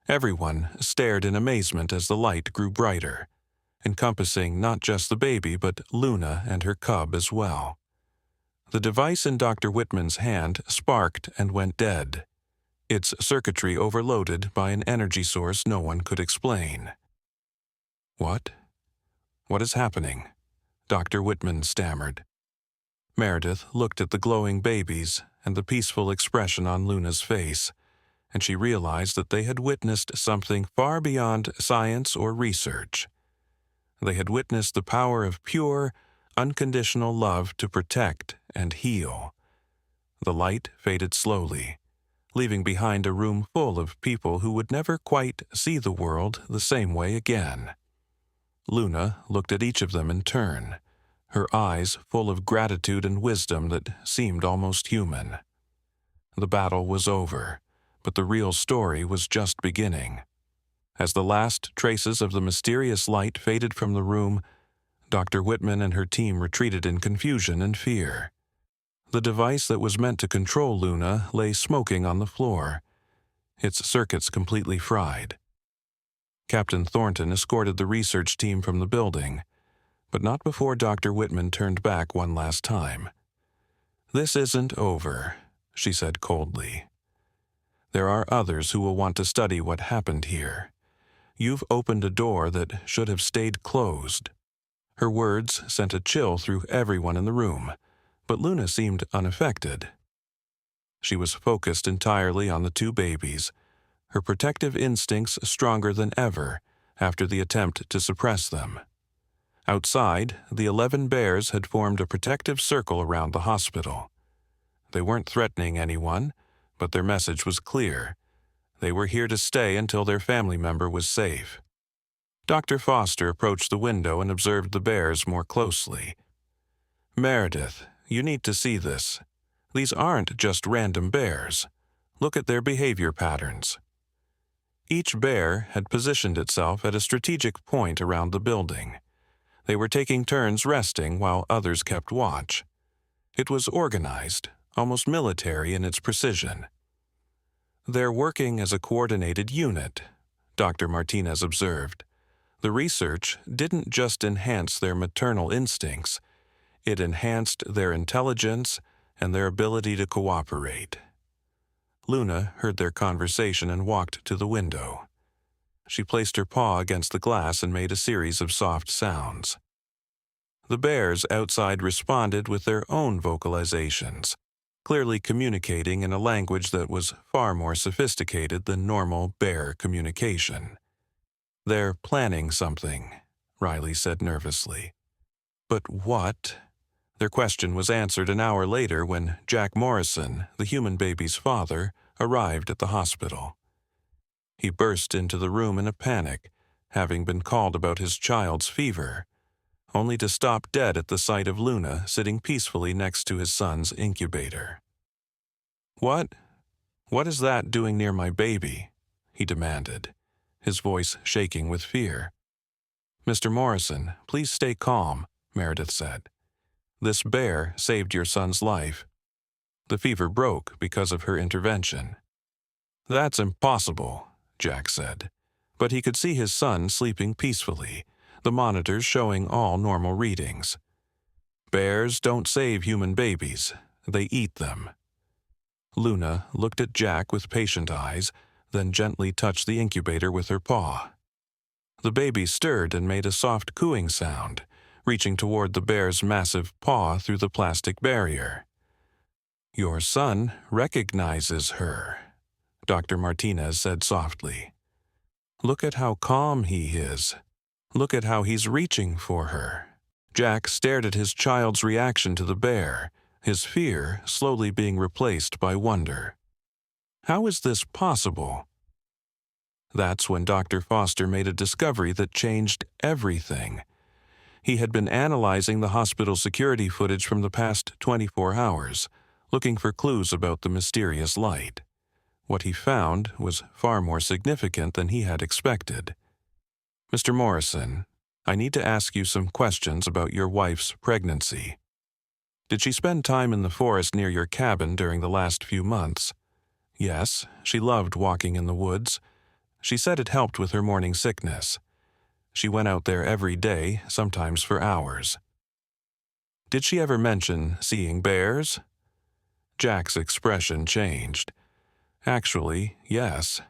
Everyone stared in amazement as the light grew brighter, encompassing not just the baby but Luna and her cub as well. The device in Dr. Whitman's hand sparked and went dead, its circuitry overloaded by an energy source no one could explain. "What? What is happening?" Dr. Whitman stammered. Meredith looked at the glowing babies and the peaceful expression on Luna's face, and she realized that they had witnessed something far beyond science or research. They had witnessed the power of pure, unconditional love to protect and heal. The light faded slowly, leaving behind a room full of people who would never quite see the world the same way again. Luna looked at each of them in turn, her eyes full of gratitude and wisdom that seemed almost human. The battle was over, but the real story was just beginning. As the last traces of the mysterious light faded from the room, Dr. Whitman and her team retreated in confusion and fear. The device that was meant to control Luna lay smoking on the floor, its circuits completely fried. Captain Thornton escorted the research team from the building, but not before Dr. Whitman turned back one last time. "This isn't over," she said coldly. "There are others who will want to study what happened here. You've opened a door that should have stayed closed." Her words sent a chill through everyone in the room, but Luna seemed unaffected. She was focused entirely on the two babies, her protective instincts stronger than ever after the attempt to suppress them. Outside, the 11 bears had formed a protective circle around the hospital. They weren't threatening anyone, but their message was clear. They were here to stay until their family member was safe. Dr. Foster approached the window and observed the bears more closely. "Meredith, you need to see this. These aren't just random bears. Look at their behavior patterns." Each bear had positioned itself at a strategic point around the building. They were taking turns resting while others kept watch. It was organized, almost military in its precision. "They're working as a coordinated unit," Dr. Martinez observed. "The research didn't just enhance their maternal instincts, it enhanced their intelligence and their ability to cooperate." Luna heard their conversation and walked to the window. She placed her paw against the glass and made a series of soft sounds. The bears outside responded with their own vocalizations, clearly communicating in a language that was far more sophisticated than normal bear communication. "They're planning something," Riley said nervously. "But what?" Their question was answered an hour later when Jack Morrison, the human baby's father, arrived at the hospital. He burst into the room in a panic, having been called about his child's fever, only to stop dead at the sight of Luna sitting peacefully next to his son's incubator. What is that doing near my baby?" he demanded, his voice shaking with fear. "Mr. Morrison, please stay calm," Meredith said. "This bear saved your son's life. The fever broke because of her intervention." "That's impossible," Jack said, but he could see his son sleeping peacefully, the monitors showing all normal readings. "Bears don't save human babies, they eat them." Luna looked at Jack with patient eyes, then gently touched the incubator with her paw. The baby stirred and made a soft cooing sound, reaching toward the bear's massive paw through the plastic barrier. "Your son recognizes her," Dr. Martinez said softly. "Look at how calm he is. Look at how he's reaching for her." Jack stared at his child's reaction to the bear, his fear slowly being replaced by wonder. How is this possible? That's when Dr. Foster made a discovery that changed everything. He had been analyzing the hospital security footage from the past 24 hours, looking for clues about the mysterious light. What he found was far more significant than he had expected. "Mr. Morrison, I need to ask you some questions about your wife's pregnancy. Did she spend time in the forest near your cabin during the last few months?" "Yes, she loved walking in the woods. She said it helped with her morning sickness. She went out there every day, sometimes for hours." "Did she ever mention seeing bears?" Jack's expression changed. "Actually, yes.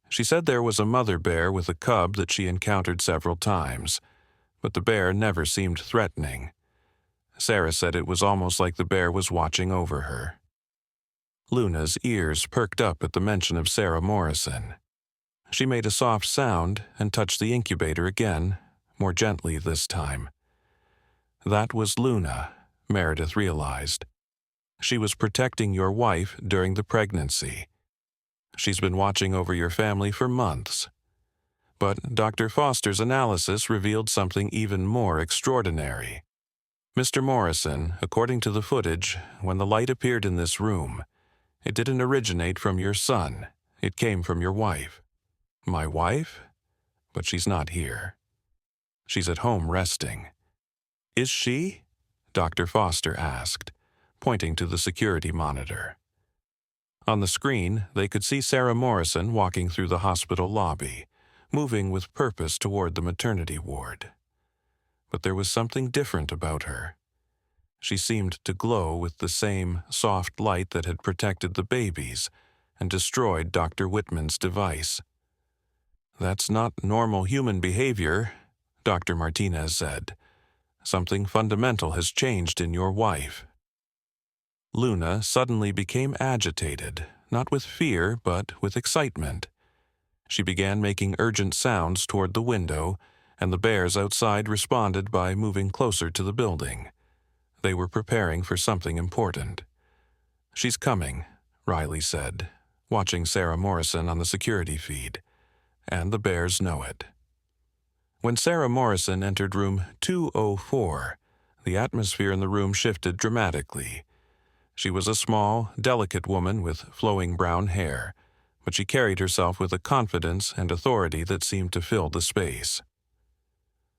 She said there was a mother bear with a cub that she encountered several times, but the bear never seemed threatening. Sarah said it was almost like the bear was watching over her." Luna's ears perked up at the mention of Sarah Morrison. She made a soft sound and touched the incubator again, more gently this time. That was Luna, Meredith realized. She was protecting your wife during the pregnancy. She's been watching over your family for months. But Dr. Foster's analysis revealed something even more extraordinary. "Mr. Morrison, according to the footage, when the light appeared in this room, it didn't originate from your son. It came from your wife." "My wife? But she's not here. She's at home resting." "Is she?" Dr. Foster asked, pointing to the security monitor. On the screen, they could see Sarah Morrison walking through the hospital lobby, moving with purpose toward the maternity ward. But there was something different about her. She seemed to glow with the same soft light that had protected the babies and destroyed Dr. Whitman's device. "That's not normal human behavior," Dr. Martinez said. "Something fundamental has changed in your wife." Luna suddenly became agitated, not with fear, but with excitement. She began making urgent sounds toward the window, and the bears outside responded by moving closer to the building. They were preparing for something important. "She's coming," Riley said, watching Sarah Morrison on the security feed. "And the bears know it." When Sarah Morrison entered room 204, the atmosphere in the room shifted dramatically. She was a small, delicate woman with flowing brown hair, but she carried herself with a confidence and authority that seemed to fill the space.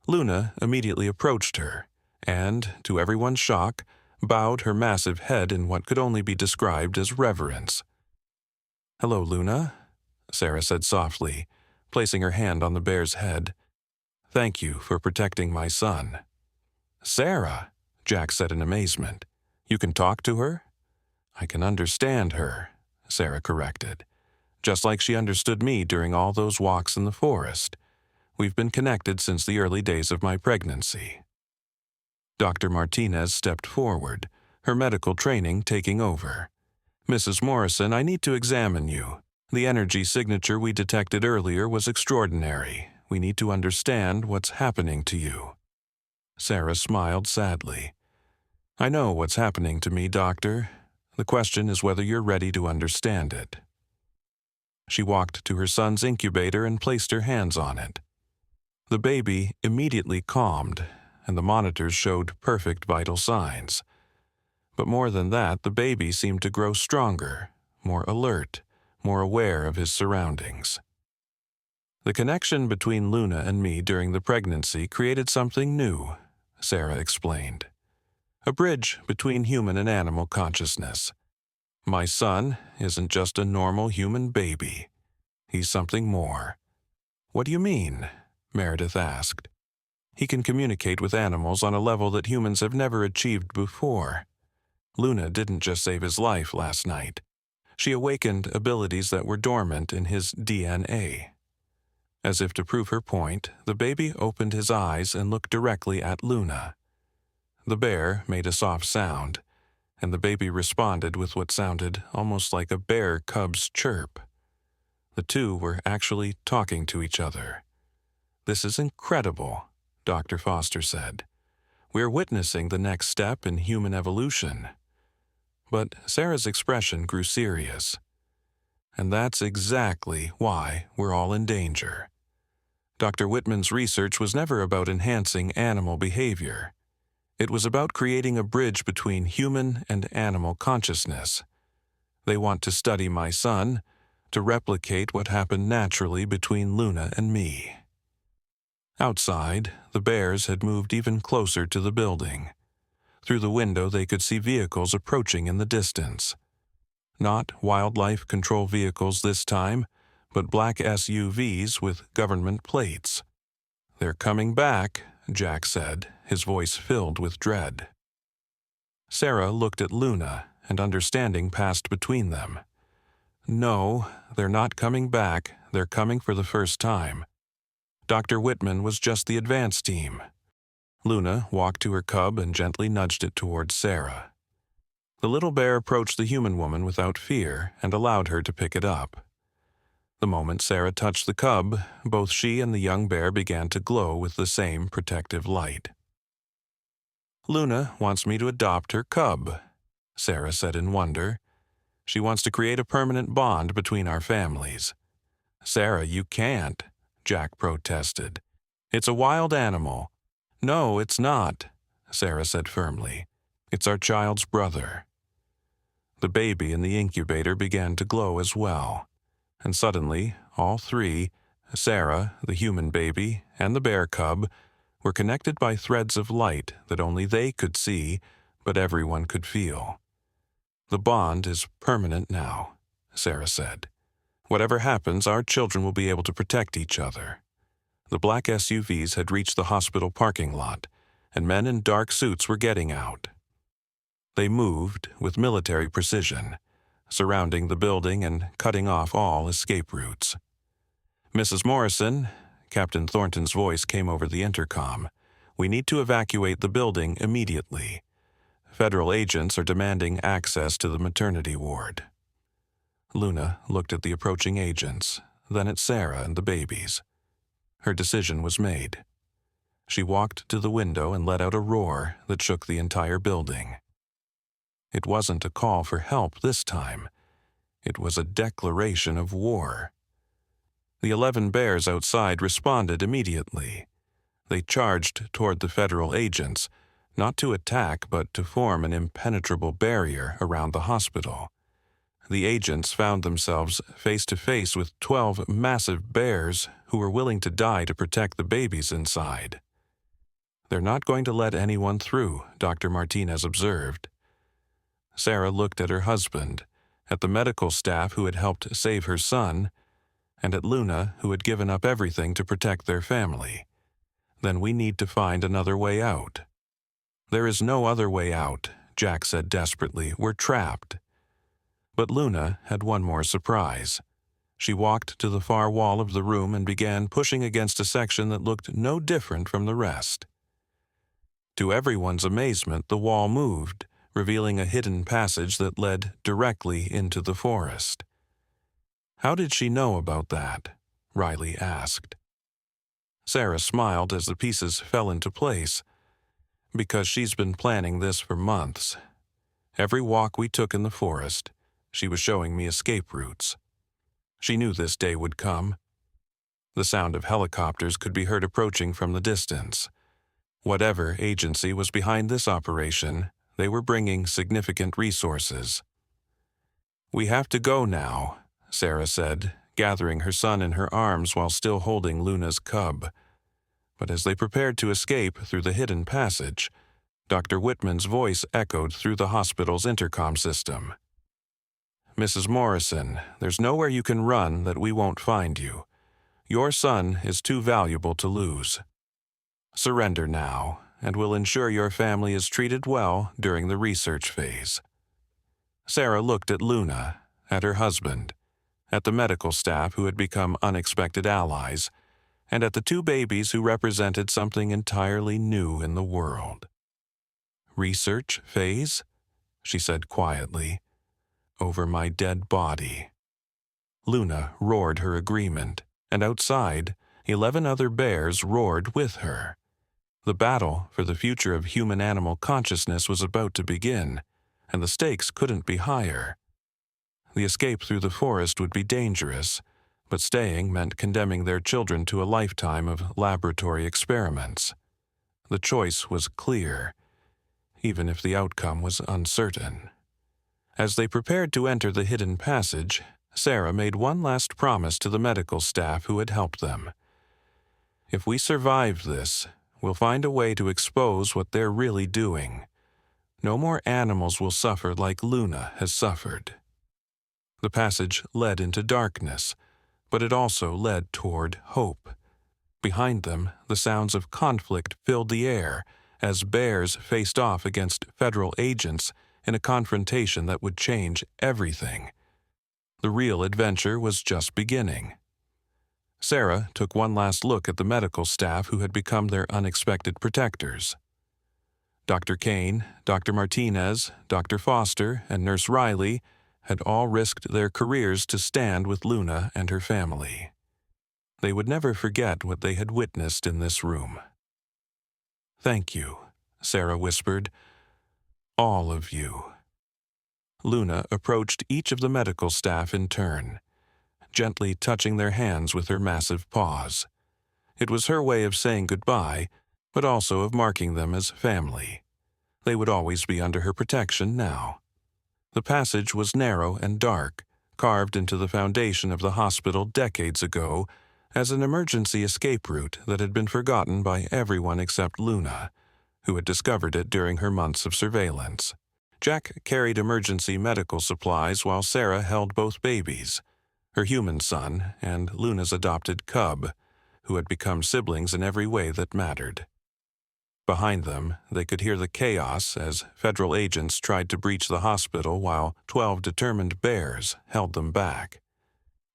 Luna immediately approached her and, to everyone's shock, bowed her massive head in what could only be described as reverence. "Hello, Luna," Sarah said softly, placing her hand on the bear's head. "Thank you for protecting my son." "Sarah," Jack said in amazement. "You can talk to her?" "I can understand her," Sarah corrected. "Just like she understood me during all those walks in the forest. We've been connected since the early days of my pregnancy." Dr. Martinez stepped forward, her medical training taking over. "Mrs. Morrison, I need to examine you. The energy signature we detected earlier was extraordinary. We need to understand what's happening to you." Sarah smiled sadly. "I know what's happening to me, Doctor. The question is whether you're ready to understand it." She walked to her son's incubator and placed her hands on it. The baby immediately calmed, and the monitors showed perfect vital signs. But more than that, the baby seemed to grow stronger, more alert, more aware of his surroundings. "The connection between Luna and me during the pregnancy created something new," Sarah explained. "A bridge between human and animal consciousness. My son isn't just a normal human baby. He's something more." "What do you mean?" Meredith asked. "He can communicate with animals on a level that humans have never achieved before. Luna didn't just save his life last night. She awakened abilities that were dormant in his DNA." As if to prove her point, the baby opened his eyes and looked directly at Luna. The bear made a soft sound, and the baby responded with what sounded almost like a bear cub's chirp. The two were actually talking to each other. "This is incredible," Dr. Foster said. "We're witnessing the next step in human evolution." But Sarah's expression grew serious. "And that's exactly why we're all in danger. Dr. Whitman's research was never about enhancing animal behavior. It was about creating a bridge between human and animal consciousness. They want to study my son, to replicate what happened naturally between Luna and me." Outside, the bears had moved even closer to the building. Through the window they could see vehicles approaching in the distance. Not wildlife control vehicles this time, but black SUVs with government plates. "They're coming back," Jack said, his voice filled with dread. Sarah looked at Luna, and understanding passed between them. "No, they're not coming back. They're coming for the first time. Dr. Whitman was just the advance team." Luna walked to her cub and gently nudged it towards Sarah. The little bear approached the human woman without fear and allowed her to pick it up. The moment Sarah touched the cub, both she and the young bear began to glow with the same protective light. "Luna wants me to adopt her cub," Sarah said in wonder. "She wants to create a permanent bond between our families." "Sarah, you can't," Jack protested. "It's a wild animal." "No, it's not," Sarah said firmly. "It's our child's brother." The baby in the incubator began to glow as well. And suddenly, all three, Sarah, the human baby, and the bear cub, were connected by threads of light that only they could see, but everyone could feel. "The bond is permanent now," Sarah said. "Whatever happens, our children will be able to protect each other." The black SUVs had reached the hospital parking lot, and men in dark suits were getting out. They moved with military precision, surrounding the building and cutting off all escape routes. "Mrs. Morrison," Captain Thornton's voice came over the intercom. "We need to evacuate the building immediately. Federal agents are demanding access to the maternity ward." Luna looked at the approaching agents, then at Sarah and the babies. Her decision was made. She walked to the window and let out a roar that shook the entire building. It wasn't a call for help this time. It was a declaration of war. The 11 bears outside responded immediately. They charged toward the federal agents, not to attack but to form an impenetrable barrier around the hospital. The agents found themselves face to face with 12 massive bears who were willing to die to protect the babies inside. "They're not going to let anyone through," Dr. Martinez observed. Sarah looked at her husband, at the medical staff who had helped save her son, and at Luna, who had given up everything to protect their family. "Then we need to find another way out." "There is no other way out," Jack said desperately. "We're trapped." But Luna had one more surprise. She walked to the far wall of the room and began pushing against a section that looked no different from the rest. To everyone's amazement, the wall moved, revealing a hidden passage that led directly into the forest. "How did she know about that?" Riley asked. Sarah smiled as the pieces fell into place. "Because she's been planning this for months. Every walk we took in the forest, she was showing me escape routes. She knew this day would come." The sound of helicopters could be heard approaching from the distance. Whatever agency was behind this operation, they were bringing significant resources. "We have to go now," Sarah said, gathering her son in her arms while still holding Luna's cub. But as they prepared to escape through the hidden passage, Dr. Whitman's voice echoed through the hospital's intercom system. "Mrs. Morrison, there's nowhere you can run that we won't find you. Your son is too valuable to lose. Surrender now, and we'll ensure your family is treated well during the research phase." Sarah looked at Luna, at her husband, at the medical staff who had become unexpected allies, and at the 2 babies who represented something entirely new in the world. "Research phase?" she said quietly. "Over my dead body." Luna roared her agreement, and outside, 11 other bears roared with her. The battle for the future of human-animal consciousness was about to begin, and the stakes couldn't be higher. The escape through the forest would be dangerous, but staying meant condemning their children to a lifetime of laboratory experiments. The choice was clear, even if the outcome was uncertain. As they prepared to enter the hidden passage, Sarah made one last promise to the medical staff who had helped them. "If we survive this, we'll find a way to expose what they're really doing. No more animals will suffer like Luna has suffered." The passage led into darkness, but it also led toward hope. Behind them, the sounds of conflict filled the air as bears faced off against federal agents in a confrontation that would change everything. The real adventure was just beginning. Sarah took one last look at the medical staff who had become their unexpected protectors. Dr. Kane, Dr. Martinez, Dr. Foster, and Nurse Riley had all risked their careers to stand with Luna and her family. They would never forget what they had witnessed in this room. "Thank you," Sarah whispered. "All of you." Luna approached each of the medical staff in turn, gently touching their hands with her massive paws. It was her way of saying goodbye, but also of marking them as family. They would always be under her protection now. The passage was narrow and dark, carved into the foundation of the hospital decades ago as an emergency escape route that had been forgotten by everyone except Luna, who had discovered it during her months of surveillance. Jack carried emergency medical supplies while Sarah held both babies, her human son and Luna's adopted cub, who had become siblings in every way that mattered. Behind them, they could hear the chaos as federal agents tried to breach the hospital while 12 determined bears held them back.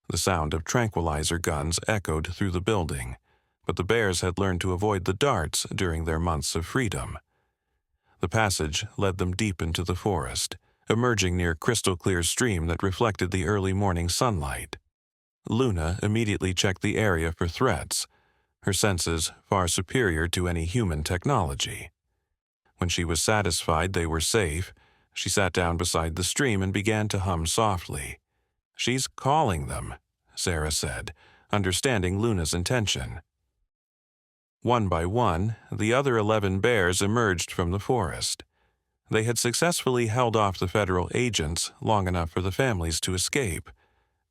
The sound of tranquilizer guns echoed through the building, but the bears had learned to avoid the darts during their months of freedom. The passage led them deep into the forest, emerging near a crystal-clear stream that reflected the early morning sunlight. Luna immediately checked the area for threats, her senses far superior to any human technology. When she was satisfied they were safe, she sat down beside the stream and began to hum softly. "She's calling them," Sarah said, understanding Luna's intention. One by one, the other 11 bears emerged from the forest. They had successfully held off the federal agents long enough for the families to escape,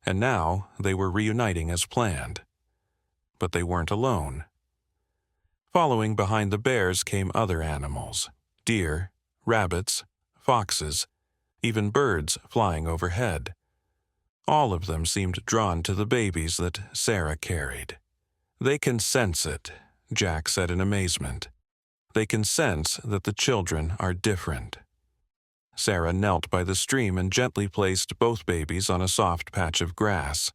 and now they were reuniting as planned. But they weren't alone. Following behind the bears came other animals: deer, rabbits, foxes, even birds flying overhead. All of them seemed drawn to the babies that Sarah carried. "They can sense it," Jack said in amazement. "They can sense that the children are different." Sarah knelt by the stream and gently placed both babies on a soft patch of grass.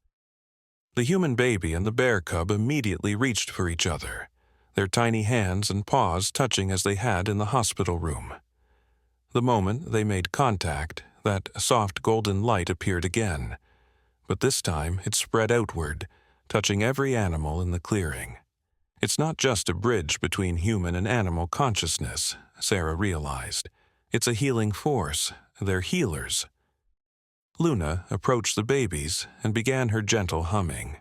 The human baby and the bear cub immediately reached for each other, their tiny hands and paws touching as they had in the hospital room. The moment they made contact, that soft golden light appeared again, but this time it spread outward, touching every animal in the clearing. It's not just a bridge between human and animal consciousness, Sarah realized. It's a healing force. They're healers. Luna approached the babies and began her gentle humming.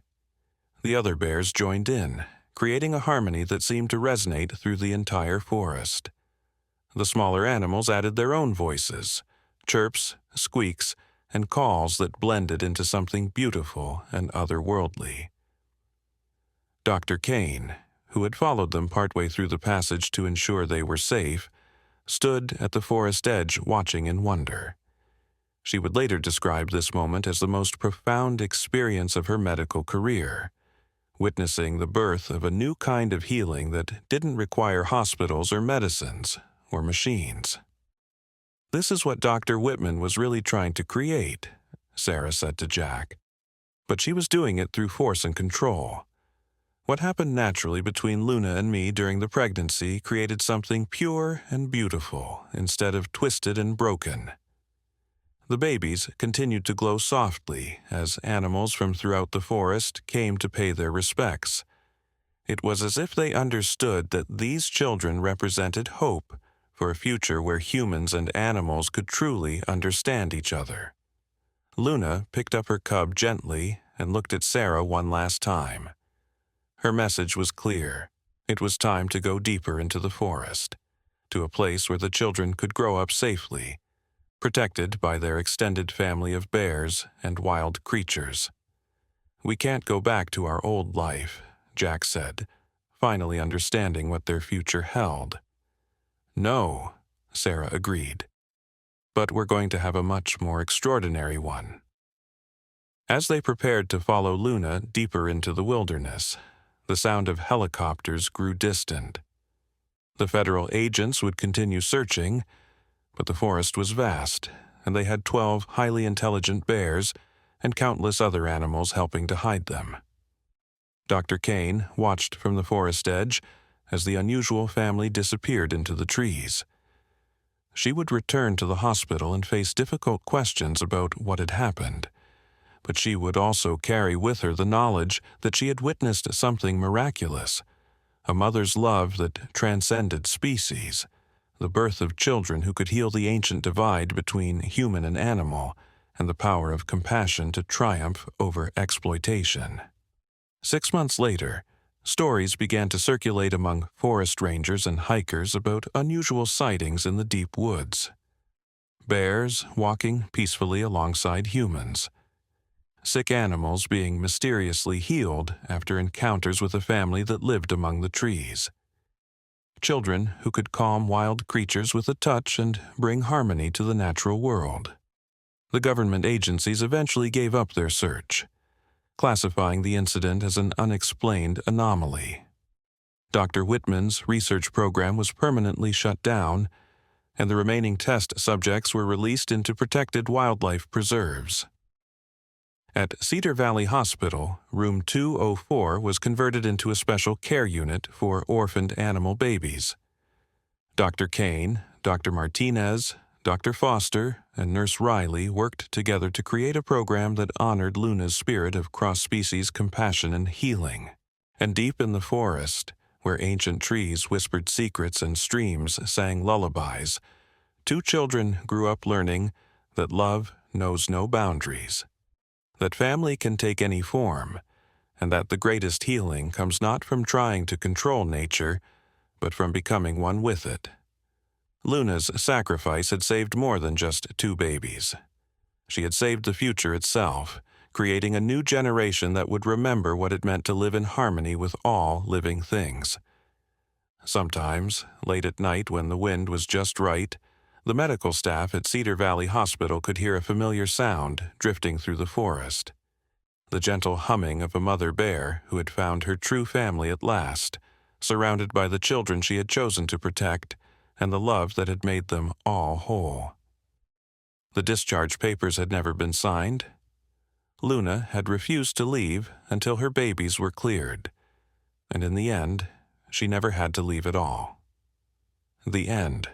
The other bears joined in, creating a harmony that seemed to resonate through the entire forest. The smaller animals added their own voices, chirps, squeaks, and calls that blended into something beautiful and otherworldly. Dr. Kane, who had followed them partway through the passage to ensure they were safe, stood at the forest edge watching in wonder. She would later describe this moment as the most profound experience of her medical career, witnessing the birth of a new kind of healing that didn't require hospitals or medicines or machines. "This is what Dr. Whitman was really trying to create," Sarah said to Jack. "But she was doing it through force and control. What happened naturally between Luna and me during the pregnancy created something pure and beautiful instead of twisted and broken." The babies continued to glow softly as animals from throughout the forest came to pay their respects. It was as if they understood that these children represented hope for a future where humans and animals could truly understand each other. Luna picked up her cub gently and looked at Sarah one last time. Her message was clear. It was time to go deeper into the forest, to a place where the children could grow up safely, protected by their extended family of bears and wild creatures. "We can't go back to our old life," Jack said, finally understanding what their future held. "No," Sarah agreed. "But we're going to have a much more extraordinary one." As they prepared to follow Luna deeper into the wilderness, the sound of helicopters grew distant. The federal agents would continue searching, but the forest was vast, and they had 12 highly intelligent bears and countless other animals helping to hide them. Dr. Kane watched from the forest edge as the unusual family disappeared into the trees. She would return to the hospital and face difficult questions about what had happened, but she would also carry with her the knowledge that she had witnessed something miraculous, a mother's love that transcended species, the birth of children who could heal the ancient divide between human and animal, and the power of compassion to triumph over exploitation. 6 months later, stories began to circulate among forest rangers and hikers about unusual sightings in the deep woods. Bears walking peacefully alongside humans. Sick animals being mysteriously healed after encounters with a family that lived among the trees. Children who could calm wild creatures with a touch and bring harmony to the natural world. The government agencies eventually gave up their search, classifying the incident as an unexplained anomaly. Dr. Whitman's research program was permanently shut down, and the remaining test subjects were released into protected wildlife preserves. At Cedar Valley Hospital, room 204 was converted into a special care unit for orphaned animal babies. Dr. Kane, Dr. Martinez, Dr. Foster, and Nurse Riley worked together to create a program that honored Luna's spirit of cross-species compassion and healing. And deep in the forest, where ancient trees whispered secrets and streams sang lullabies, two children grew up learning that love knows no boundaries, that family can take any form, and that the greatest healing comes not from trying to control nature, but from becoming one with it. Luna's sacrifice had saved more than just two babies. She had saved the future itself, creating a new generation that would remember what it meant to live in harmony with all living things. Sometimes, late at night when the wind was just right, the medical staff at Cedar Valley Hospital could hear a familiar sound drifting through the forest. The gentle humming of a mother bear who had found her true family at last, surrounded by the children she had chosen to protect and the love that had made them all whole. The discharge papers had never been signed. Luna had refused to leave until her babies were cleared, and in the end, she never had to leave at all. The end.